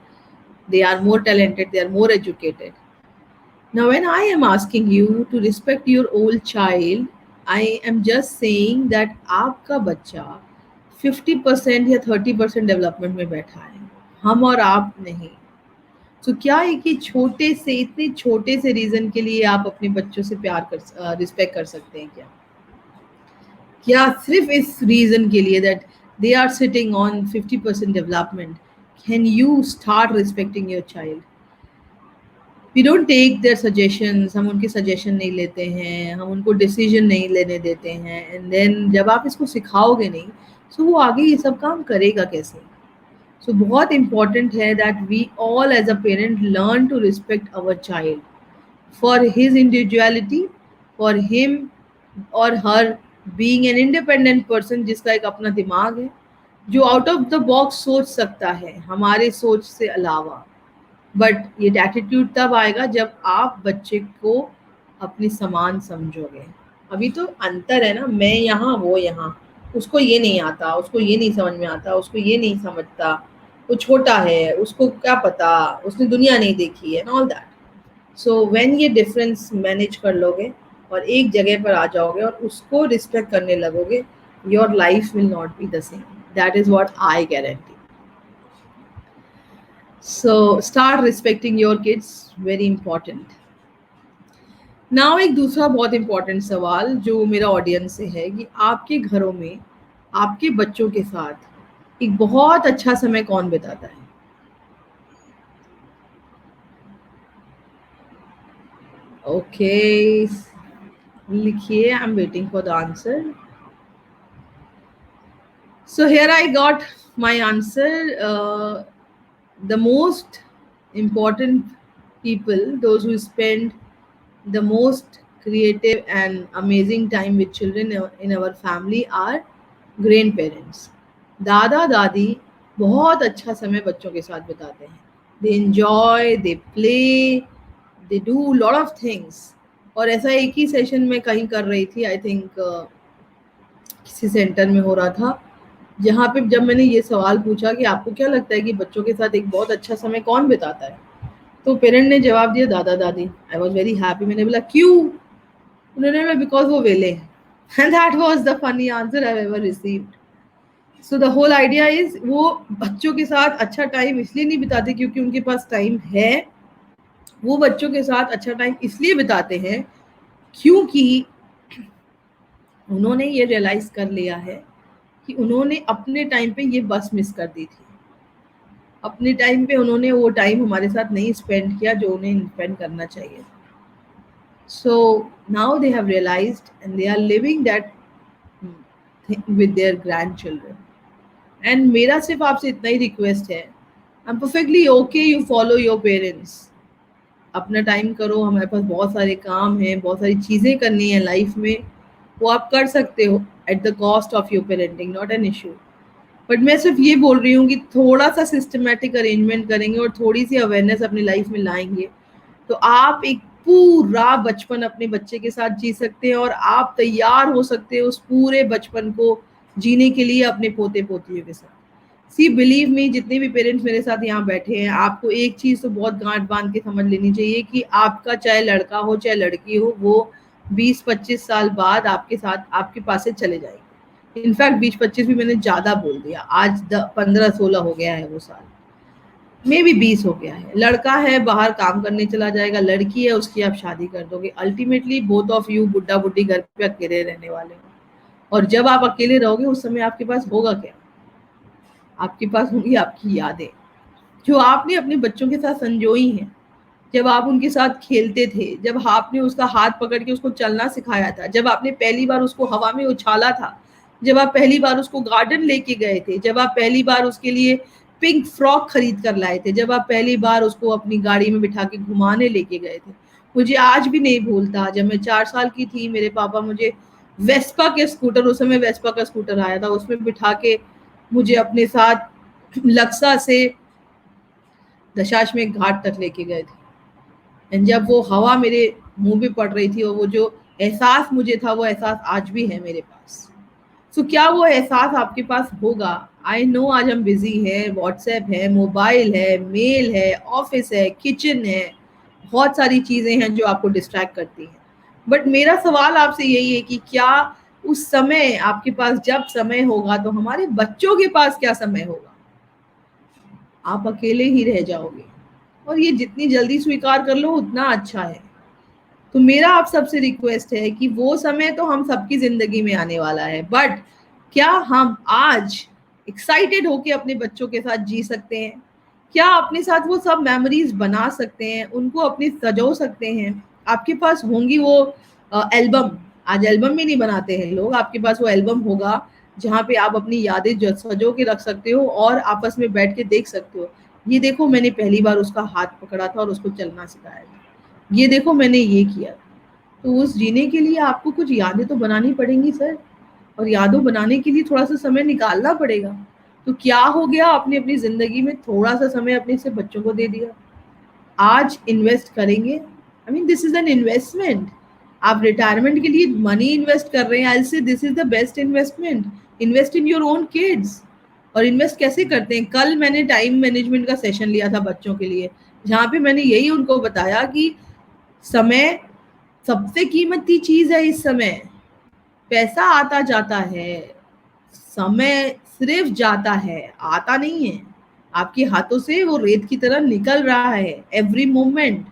they are more talented, they are more educated. Now when I am asking you to respect your old child, I am just saying that आपका बच्चा 50% या 30% डेवलपमेंट में बैठा है, हम और आप नहीं। तो क्या है कि छोटे से, इतने छोटे से रीजन के लिए आप अपने बच्चों से रिस्पेक्ट कर सकते हैं क्या? क्या सिर्फ इस रीजन के लिए that they are sitting on 50% development, can you start respecting your child? We don't take their suggestions, हम उनके सजेशन नहीं लेते हैं, हम उनको डिसीजन नहीं लेने देते हैं। एंड देन जब आप इसको सिखाओगे नहीं, सो वो आगे ये सब काम करेगा कैसे? सो बहुत इंपॉर्टेंट है that we all as a parent learn to respect our child for his individuality, for him और her being an independent person, जिसका एक अपना दिमाग है, जो आउट ऑफ द बॉक्स सोच सकता है हमारे सोच से अलावा। बट ये एटीट्यूड तब आएगा जब आप बच्चे को अपने समान समझोगे। अभी तो अंतर है ना, मैं यहाँ वो यहाँ, उसको ये नहीं आता, उसको ये नहीं समझ में आता, उसको ये नहीं समझता, वो छोटा है, उसको क्या पता, उसने दुनिया नहीं देखी है, ऑल दैट। सो व्हेन ये डिफरेंस मैनेज कर लोगे और एक जगह पर आ जाओगे और उसको रिस्पेक्ट करने लगोगे, your life will not be the same. That is what I guarantee. So start respecting your kids, very important. Now एक दूसरा बहुत important सवाल जो मेरा ऑडियंस से है कि आपके घरों में आपके बच्चों के साथ एक बहुत अच्छा समय कौन बिताता है? ओके, लिखिए, I am waiting for the answer. So here I got my answer. The most important people, those who spend the most creative and amazing time with children in our family are grandparents. दादा दादी बहुत अच्छा समय बच्चों के साथ बिताते हैं। They enjoy, they play, they do lot of things. और ऐसा एक ही सेशन में कहीं कर रही थी, आई थिंक किसी सेंटर में हो रहा था, जहाँ पे जब मैंने ये सवाल पूछा कि आपको क्या लगता है कि बच्चों के साथ एक बहुत अच्छा समय कौन बिताता है, तो पेरेंट ने जवाब दिया दादा दादी। I was very happy. मैंने बोला क्यों? उन्होंने बोला बिकॉज वो वेले हैं। And that was the funny answer I ever received. So the whole idea is, वो बच्चों के साथ अच्छा टाइम इसलिए नहीं बिताते क्योंकि उनके पास टाइम है, वो बच्चों के साथ अच्छा टाइम इसलिए बिताते हैं क्योंकि उन्होंने ये रियलाइज कर लिया है कि उन्होंने अपने टाइम पे ये बस मिस कर दी थी। अपने टाइम पे उन्होंने वो टाइम हमारे साथ नहीं स्पेंड किया जो उन्हें स्पेंड करना चाहिए। So now they have realised and they are living that with their grand children. And मेरा सिर्फ आपसे इतना ही रिक्वेस्ट है, I am perfectly okay, you follow your parents. अपना टाइम करो, हमारे पास बहुत सारे काम हैं, बहुत सारी चीज़ें करनी है लाइफ में, वो आप कर सकते हो at the cost of your parenting, not an issue. But मैं सिर्फ ये बोल रही हूँ कि थोड़ा सा सिस्टमेटिक अरेंजमेंट करेंगे और थोड़ी सी अवेयरनेस अपनी लाइफ में लाएंगे तो आप एक पूरा बचपन अपने बच्चे के साथ जी सकते हैं और आप तैयार हो सकते हैं उस पूरे बचपन को जीने के लिए अपने पोते पोतियों के साथ। सी बिलीव मी, जितने भी पेरेंट्स मेरे साथ यहाँ बैठे हैं, आपको एक चीज तो बहुत गांठ बांध के समझ लेनी चाहिए कि आपका चाहे लड़का हो चाहे लड़की हो, वो 20-25 साल बाद आपके साथ आपके पास से चले जाएंगे। इनफैक्ट 20-25 भी मैंने ज्यादा बोल दिया, आज 15-16 हो गया है वो साल, मे भी 20 हो गया है। लड़का है बाहर काम करने चला जाएगा, लड़की है उसकी आप शादी कर दोगे। अल्टीमेटली बोथ ऑफ यू बुड्ढा बुड्ढी घर पे अकेले रहने वाले हो, और जब आप अकेले रहोगे उस समय आपके पास होगा क्या? आपके पास होंगी आपकी यादें जो आपने अपने बच्चों के साथ संजोई हैं। जब आप उनके साथ खेलते थे, जब आपने उसका हाथ पकड़ के उसको चलना सिखाया था, जब आपने पहली बार उसको हवा में उछाला था, जब आप पहली बार उसको गार्डन लेके गए थे, जब आप पहली बार उसके लिए पिंक फ्रॉक खरीद कर लाए थे, जब आप पहली बार उसको अपनी गाड़ी में बिठा के घुमाने लेके गए थे। मुझे आज भी नहीं भूलता, जब मैं 4 साल की थी, मेरे पापा मुझे वेस्पा के स्कूटर, उस समय वेस्पा का स्कूटर आया था, उसमें बिठा के मुझे अपने साथ लक्सा से दशाश्वमेध घाट तक लेके गए थे। एंड जब वो हवा मेरे मुंह पे पड़ रही थी और वो जो एहसास मुझे था, वो एहसास आज भी है मेरे पास। सो क्या वो एहसास आपके पास होगा? आई नो आज हम बिजी हैं, व्हाट्सएप है, मोबाइल है, मेल है, ऑफिस है, किचन है, बहुत सारी चीजें हैं जो आपको डिस्ट्रैक्ट करती हैं। बट मेरा सवाल आपसे यही है कि क्या उस समय आपके पास जब समय होगा तो हमारे बच्चों के पास क्या समय होगा? आप अकेले ही रह जाओगे, और ये जितनी जल्दी स्वीकार कर लो उतना अच्छा है। तो मेरा आप सबसे रिक्वेस्ट है कि वो समय तो हम सबकी जिंदगी में आने वाला है, बट क्या हम आज एक्साइटेड होके अपने बच्चों के साथ जी सकते हैं? क्या अपने साथ वो सब मेमोरीज बना सकते हैं, उनको अपनी सजो सकते हैं? आपके पास होंगी वो एल्बम, आज एल्बम भी नहीं बनाते हैं लोग, आपके पास वो एल्बम होगा जहाँ पे आप अपनी यादें सजो के रख सकते हो और आपस में बैठ के देख सकते हो, ये देखो मैंने पहली बार उसका हाथ पकड़ा था और उसको चलना सिखाया था, ये देखो मैंने ये किया। तो उस जीने के लिए आपको कुछ यादें तो बनानी पड़ेंगी सर, और यादों बनाने के लिए थोड़ा सा समय निकालना पड़ेगा। तो क्या हो गया, आपने अपनी जिंदगी में थोड़ा सा समय अपने से बच्चों को दे दिया, आज इन्वेस्ट करेंगे। I mean this is an investment. आप रिटायरमेंट के लिए मनी इन्वेस्ट कर रहे हैं, आई से this is the best investment. Invest in your own kids. और इन्वेस्ट कैसे करते हैं? कल मैंने टाइम मैनेजमेंट का सेशन लिया था बच्चों के लिए, जहाँ पे मैंने यही उनको बताया कि समय सबसे कीमती चीज है। इस समय पैसा आता जाता है, समय सिर्फ जाता है, आता नहीं है। आपके हाथों से वो रेत की तरह निकल रहा है एवरी मोमेंट।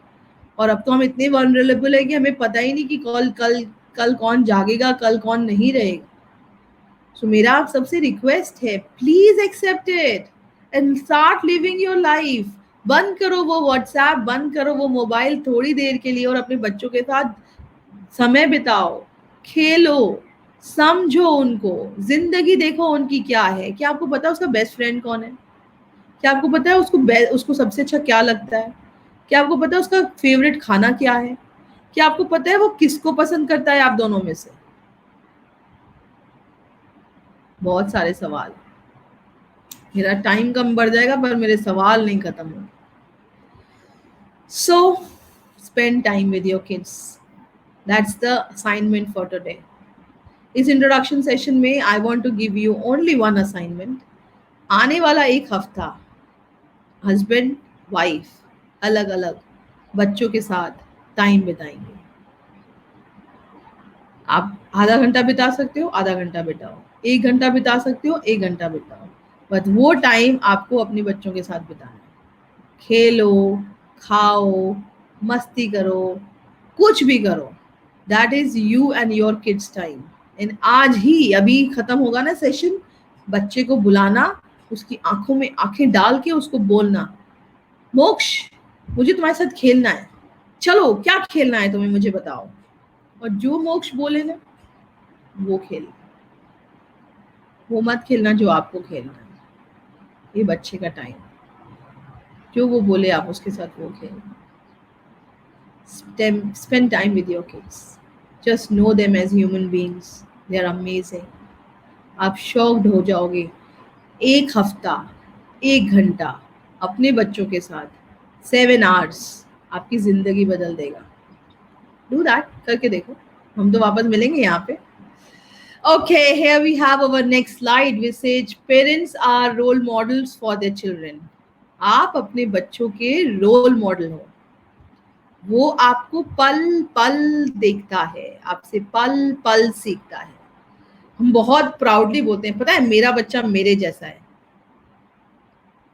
और अब तो हम इतने वनरेबल है कि हमें पता ही नहीं कि कल कल कल कौन जागेगा, कल कौन नहीं रहेगा। सो मेरा आप सबसे रिक्वेस्ट है, please accept it and start living your life. बंद करो वो व्हाट्सएप, बंद करो वो मोबाइल थोड़ी देर के लिए और अपने बच्चों के साथ समय बिताओ, खेलो, समझो उनको, जिंदगी देखो उनकी क्या है। क्या आपको पता है उसका बेस्ट फ्रेंड कौन है? क्या आपको पता है उसको सबसे अच्छा क्या लगता है? क्या आपको पता है उसका फेवरेट खाना क्या है? क्या आपको पता है वो किसको पसंद करता है आप दोनों में से? बहुत सारे सवाल। मेरा टाइम कम बढ़ जाएगा पर मेरे सवाल नहीं खत्म होंगे। So spend time with your kids, that's the assignment for today. इस इंट्रोडक्शन सेशन में I want to give you only one assignment. आने वाला एक हफ्ता हस्बैंड वाइफ अलग अलग बच्चों के साथ टाइम बिताएंगे। आप आधा घंटा बिता सकते हो, आधा घंटा बिताओ, 1 घंटा बिता सकते हो, 1 घंटा बिताओ, बट वो टाइम आपको अपने बच्चों के साथ बिताना है। खेलो, खाओ, मस्ती करो, कुछ भी करो, that is you and your kids time. And आज ही अभी खत्म होगा ना सेशन, बच्चे को बुलाना, उसकी आंखों में आंखें डाल के उसको बोलना, मोक्ष मुझे तुम्हारे साथ खेलना है, चलो क्या खेलना है तुम्हें मुझे बताओ। और जो मोक्ष बोले ना वो खेल, वो मत खेलना जो आपको खेलना है। ये बच्चे का टाइम। जो वो बोले आप उसके साथ वो खेलें. Spend time with your kids. Just know them as human beings. They are amazing. आप शॉक्ड हो जाओगे. एक हफ्ता, 1 घंटा अपने बच्चों के साथ, 7 hours आपकी जिंदगी बदल देगा. डू दैट, करके देखो. हम तो वापस मिलेंगे यहाँ पे. Okay, here we have our next slide which says parents are role models for their children. आप अपने बच्चों के रोल मॉडल हो. वो आपको पल पल देखता है, आपसे पल पल सीखता है. हम बहुत प्राउडली बोलते हैं, पता है मेरा बच्चा मेरे जैसा है.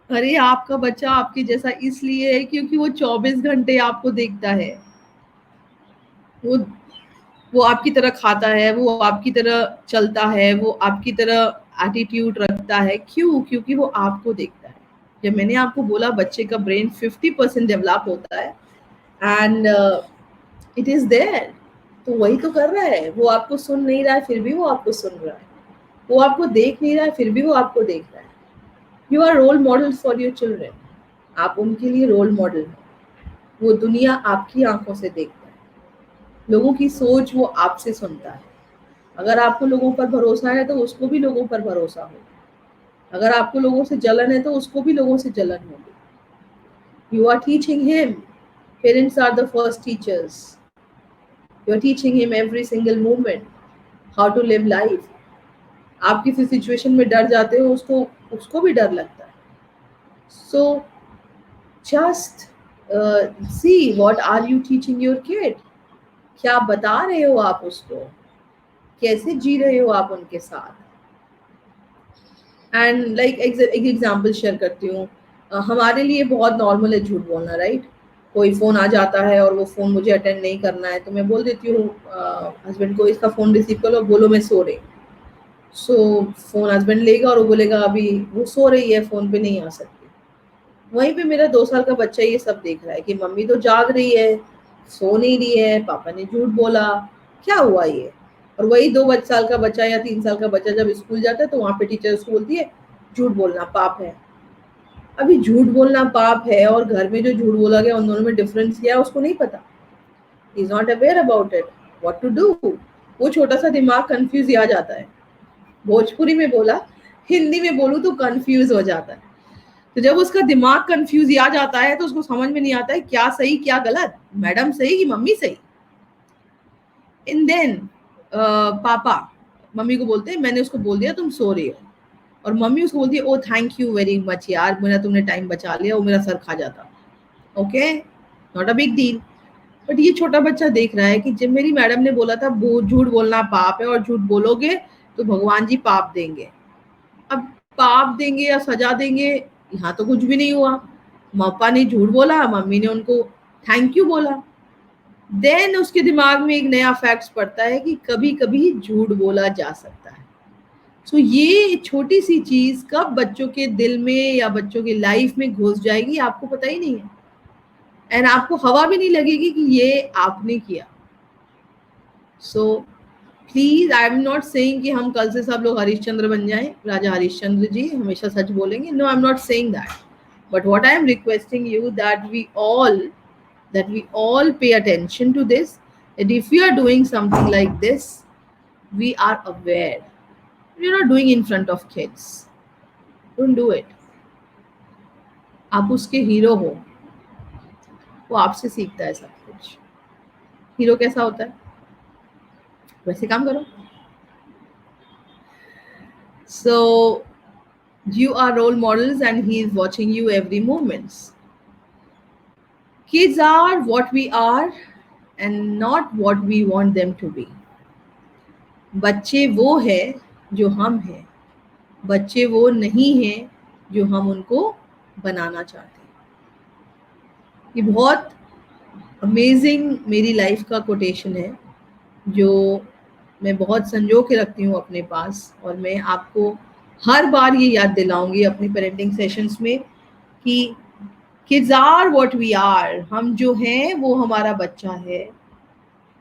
अरे आपका बच्चा आपके जैसा इसलिए है क्योंकि वो 24 घंटे आपको देखता है. वो वो आपकी तरह खाता है, वो आपकी तरह चलता है, वो आपकी तरह एटीट्यूड रखता है. क्यों? क्योंकि वो आपको देखता है. जब मैंने आपको बोला बच्चे का ब्रेन 50% डेवलप होता है एंड इट इज देयर, तो वही तो कर रहा है. वो आपको सुन नहीं रहा है फिर भी वो आपको सुन रहा है. वो आपको देख नहीं रहा है फिर भी वो आपको देख रहा है. You are role model for your children. आप उनके लिए रोल मॉडल हैं. वो दुनिया आपकी आंखों से देखता है. लोगों की सोच वो आपसे सुनता है. अगर आपको लोगों पर भरोसा है तो उसको भी लोगों पर भरोसा होगा. अगर आपको लोगों से जलन है तो उसको भी लोगों से जलन होगी. You are teaching him. Parents are the first teachers. You are teaching him every single moment how to live life. आप किसी सिचुएशन में डर जाते हो, उसको भी डर लगता है. So just see what are you teaching your kid. क्या बता रहे हो आप उसको, कैसे जी रहे हो आप उनके साथ. एंड लाइक एक एग्जाम्पल शेयर करती हूँ. हमारे लिए बहुत नॉर्मल है झूठ बोलना, राइट. कोई फ़ोन आ जाता है और वो फ़ोन मुझे अटेंड नहीं करना है तो मैं बोल देती हूँ हस्बैंड को, इसका फ़ोन रिसीव करो, बोलो मैं सो रही. सो फ़ोन हस्बैंड लेगा और वो बोलेगा अभी वो सो रही है, फ़ोन पे नहीं आ सकती. वहीं पे मेरा 2 साल का बच्चा ये सब देख रहा है कि मम्मी तो जाग रही है, सो नहीं रही है, पापा ने झूठ बोला, क्या हुआ ये. और वही 2 साल का बच्चा या 3 साल का बच्चा जब स्कूल जाता है तो वहाँ पे टीचर उसको बोलती है झूठ बोलना पाप है. अभी झूठ बोलना पाप है और घर में जो झूठ बोला गया उन दोनों में डिफरेंस क्या है उसको नहीं पता. He is not aware about it. What to do. वो छोटा सा दिमाग कंफ्यूज आ जाता है. भोजपुरी में बोला, हिंदी में बोलूँ तो कंफ्यूज हो जाता है. तो जब उसका दिमाग कंफ्यूज आ जाता है तो उसको समझ में नहीं आता है क्या सही क्या गलत, मैडम सही कि मम्मी सही. एंड देन पापा मम्मी को बोलते हैं मैंने उसको बोल दिया तुम सो रही हो, और मम्मी उसको बोलती है ओ थैंक यू वेरी मच यार, मेरा तुमने टाइम बचा लिया, वो मेरा सर खा जाता. Okay, not a big deal. But ये छोटा बच्चा देख रहा है कि जब मेरी मैडम ने बोला था झूठ बोलना पाप है और झूठ बोलोगे तो भगवान जी पाप देंगे. अब पाप देंगे या सजा देंगे, यहाँ तो कुछ भी नहीं हुआ. पापा ने झूठ बोला, मम्मी ने उनको थैंक यू बोला. देन उसके दिमाग में एक नया फैक्ट्स पड़ता है कि कभी कभी झूठ बोला जा सकता है. सो ये छोटी सी चीज कब बच्चों के दिल में या बच्चों की लाइफ में घुस जाएगी आपको पता ही नहीं है. एंड आपको हवा भी नहीं लगेगी कि ये आपने किया. So please I am not saying कि हम कल से सब लोग हरिश्चंद्र बन जाएं, राजा हरिश्चंद्र जी हमेशा सच बोलेंगे. No, I am not saying that. But what I am requesting you that we all pay attention to this, that if we are doing something like this, we are aware. You're not doing in front of kids. Don't do it. आप उसके हीरो हो. वो आपसे सीखता है सब कुछ. हीरो कैसा होता है, वैसे काम करो. So you are role models and he is watching you every moments. Kids are what we are and not what we want them to be. बच्चे वो है जो हम हैं, बच्चे वो नहीं हैं जो हम उनको बनाना चाहते हैं. ये बहुत अमेजिंग मेरी लाइफ का कोटेशन है जो मैं बहुत संजो के रखती हूँ अपने पास, और मैं आपको हर बार ये याद दिलाऊंगी अपनी पेरेंटिंग सेशंस में कि kids are what we are. हम जो हैं वो हमारा बच्चा है.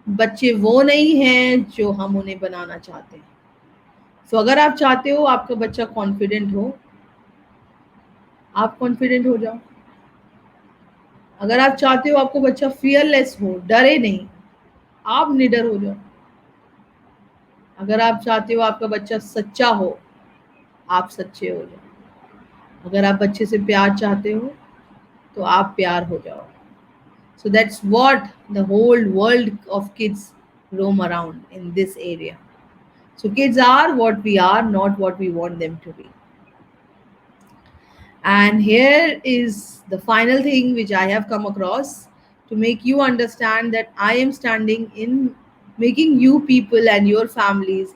बच्चे वो नहीं हैं जो हम उन्हें बनाना चाहते हैं. तो अगर आप चाहते हो आपका बच्चा कॉन्फिडेंट हो, आप कॉन्फिडेंट हो जाओ. अगर आप चाहते हो आपको बच्चा फियरलेस हो, डरे नहीं, आप निडर हो जाओ। अगर आप चाहते हो आपका बच्चा सच्चा हो, आप सच्चे हो जाओ। अगर आप बच्चे से प्यार चाहते हो तो आप प्यार हो जाओ। So that's what the whole world of kids roam around in this area. So kids are what we are, not what we want them to be. And here is the final thing which I have come across to make you understand that I am standing in making you people and your families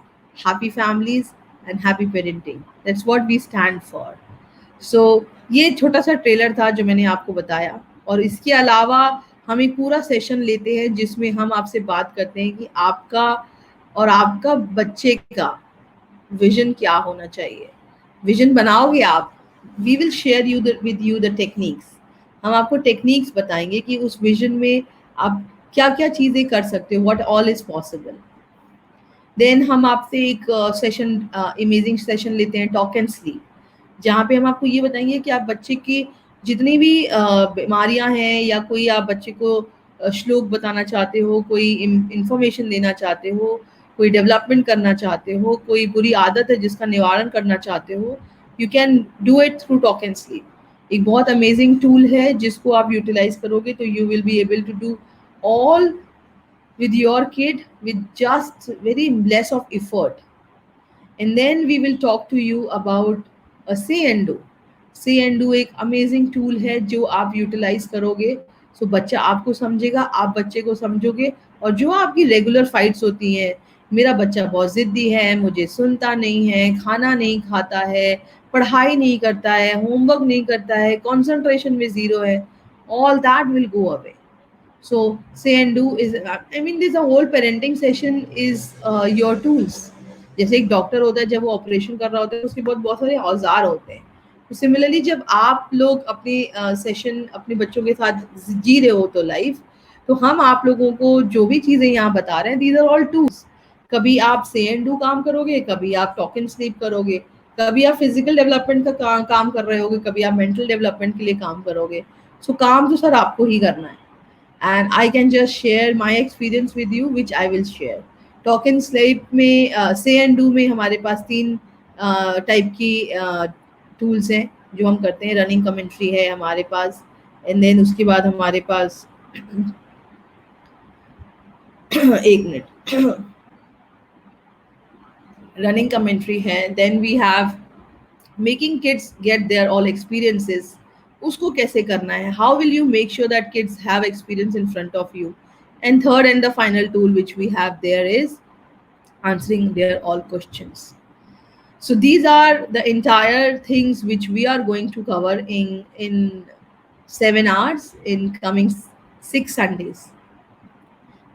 and happy parenting. That's what we stand for. सो ये छोटा सा ट्रेलर था जो मैंने आपको बताया, और इसके अलावा हम एक पूरा सेशन लेते हैं जिसमें हम आपसे बात करते हैं कि आपका और आपका बच्चे का विजन क्या होना चाहिए। विजन बनाओगे आप, we will share with you the techniques. हम आपको टेक्निक्स बताएंगे कि उस विजन में आप क्या क्या चीज़ें कर सकते हो, what all is possible. Then हम आपसे एक सेशन, इमेजिंग सेशन लेते हैं, टॉक एंड स्लीप, जहाँ पे हम आपको ये बताएंगे कि आप बच्चे की जितनी भी बीमारियां हैं, या कोई आप बच्चे को श्लोक बताना चाहते हो, कोई इंफॉर्मेशन देना चाहते हो, कोई डेवलपमेंट करना चाहते हो, कोई बुरी आदत है जिसका निवारण करना चाहते हो, you can do it through talk and sleep. एक बहुत अमेजिंग टूल है जिसको आप यूटिलाइज करोगे तो you will be able to do all with your kid with just very less of effort. And then we will talk to you about a say and do. Say and do एक अमेजिंग टूल है जो आप यूटिलाइज करोगे, सो बच्चा आपको समझेगा, आप बच्चे को समझोगे। और जो आपकी रेगुलर फाइट्स होती हैं, मेरा बच्चा बहुत जिद्दी है, मुझे सुनता नहीं है, खाना नहीं खाता है, पढ़ाई नहीं करता है, होमवर्क नहीं करता है, कंसंट्रेशन में ज़ीरो है, all that will go away. So say and do is, I mean, this whole parenting session is your tools. जैसे एक डॉक्टर होता है, जब वो ऑपरेशन कर रहा होता है उसके बहुत बहुत सारे औजार होते हैं। तो सिमिलरली जब आप लोग अपनी सेशन अपने बच्चों के साथ जी रहे हो तो लाइफ, तो हम आप लोगों को जो भी चीज़ें यहाँ बता रहे हैं, दीज आर ऑल टूल्स। कभी आप से एंड डू काम करोगे, कभी आप टॉक एंड स्लीप करोगे, कभी आप फिजिकल डेवलपमेंट का काम कर रहे होगे, कभी आप मेंटल डेवलपमेंट के लिए काम करोगे। सो काम तो सर आपको ही करना है, and I can just share my experience with you, which I will share. Talk and sleep में say and do में हमारे पास 3 टाइप की टूल्स हैं जो हम करते हैं। रनिंग कमेंट्री है हमारे पास, एंड देन उसके बाद हमारे पास एक मिनट, रनिंग कमेंट्री है, then we have making kids get their all experiences. उसको कैसे करना है, how will you make sure that kids have experience in front of you. And third and the final tool which we have there is answering their all questions. So these are the entire things which we are going to cover in 7 hours in coming 6 Sundays.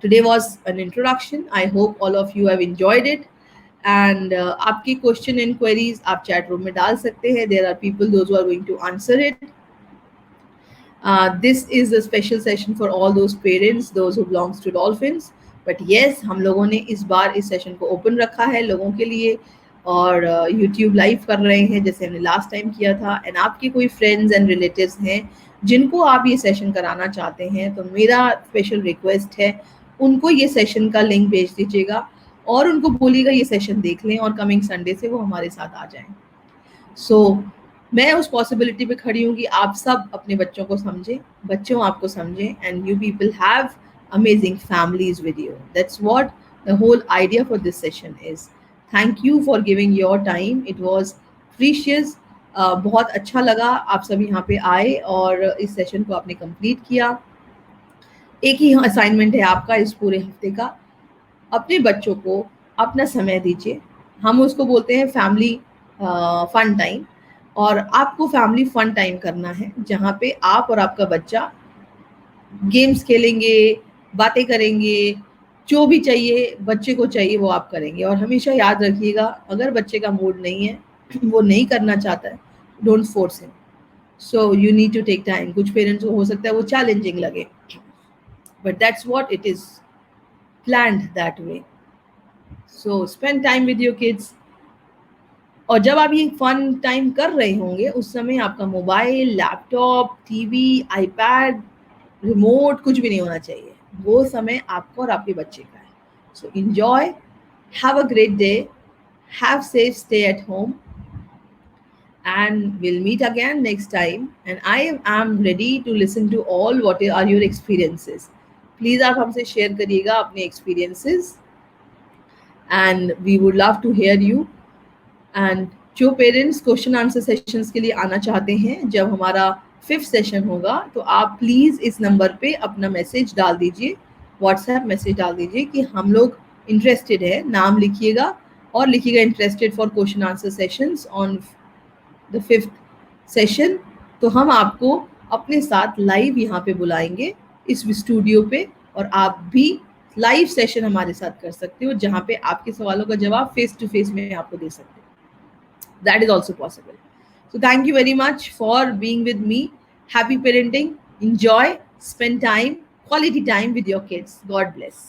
Today was an introduction. I hope all of you have enjoyed it. And आपके question and queries आप chat room में डाल सकते हैं. There are people those who are going to answer it. This is a special session for all those parents, those who belongs to Dolphins. But yes, हम लोगों ने इस बार इस सेशन को ओपन रखा है लोगों के लिए, और YouTube लाइव कर रहे हैं जैसे हमने लास्ट टाइम किया था। एंड आपके कोई फ्रेंड्स एंड रिलेटिव्स हैं जिनको आप ये सेशन कराना चाहते हैं, तो मेरा स्पेशल रिक्वेस्ट है उनको ये सेशन का लिंक भेज दीजिएगा और उनको बोलिएगा ये सेशन देख लें और कमिंग संडे से वो हमारे साथ आ जाएं। सो मैं उस पॉसिबिलिटी पे खड़ी हूँ कि आप सब अपने बच्चों को समझें, बच्चों आपको समझें, and you people have amazing families with you. That's what the whole idea for this session is. Thank you for giving your time. It was precious. बहुत अच्छा लगा आप सब यहाँ पे आए और इस सेशन को आपने कंप्लीट किया। एक ही असाइनमेंट है आपका इस पूरे हफ्ते का, अपने बच्चों को अपना समय दीजिए। हम उसको बोलते हैं फैमिली फन टाइम, और आपको फैमिली फन टाइम करना है जहाँ पे आप और आपका बच्चा गेम्स खेलेंगे, बातें करेंगे, जो भी चाहिए बच्चे को चाहिए वो आप करेंगे। और हमेशा याद रखिएगा, अगर बच्चे का मूड नहीं है, वो नहीं करना चाहता है, don't force him. So you need to take time. कुछ पेरेंट्स को हो सकता है वो चैलेंजिंग लगे, but that's what it is planned that way. So spend time with your kids. और जब आप ये फन टाइम कर रहे होंगे उस समय आपका mobile, laptop, TV, iPad remote कुछ भी नहीं होना चाहिए, वो समय आपका और आपके बच्चे का है. So enjoy, have a great day, have safe stay at home, and we'll meet again next time, and I am ready to listen to all what are your experiences. Please आप हमसे शेयर करिएगा अपने experiences, and we would love to hear you. And जो पेरेंट्स क्वेश्चन आंसर सेशंस के लिए आना चाहते हैं, जब हमारा 5th सेशन होगा, तो आप प्लीज़ इस नंबर पे अपना मैसेज डाल दीजिए, व्हाट्सएप मैसेज डाल दीजिए कि हम लोग इंटरेस्टेड है, नाम लिखिएगा और लिखिएगा interested for question answer sessions on the 5th session. तो हम आपको अपने साथ लाइव यहाँ पे बुलाएंगे इस स्टूडियो पे, और आप भी लाइव सेशन हमारे साथ कर सकते हो, जहाँ पे आपके सवालों का जवाब फेस टू फेस में आपको दे सकते हो. That is also possible. So thank you very much for being with me. Happy parenting. Enjoy, spend time, quality time with your kids. God bless.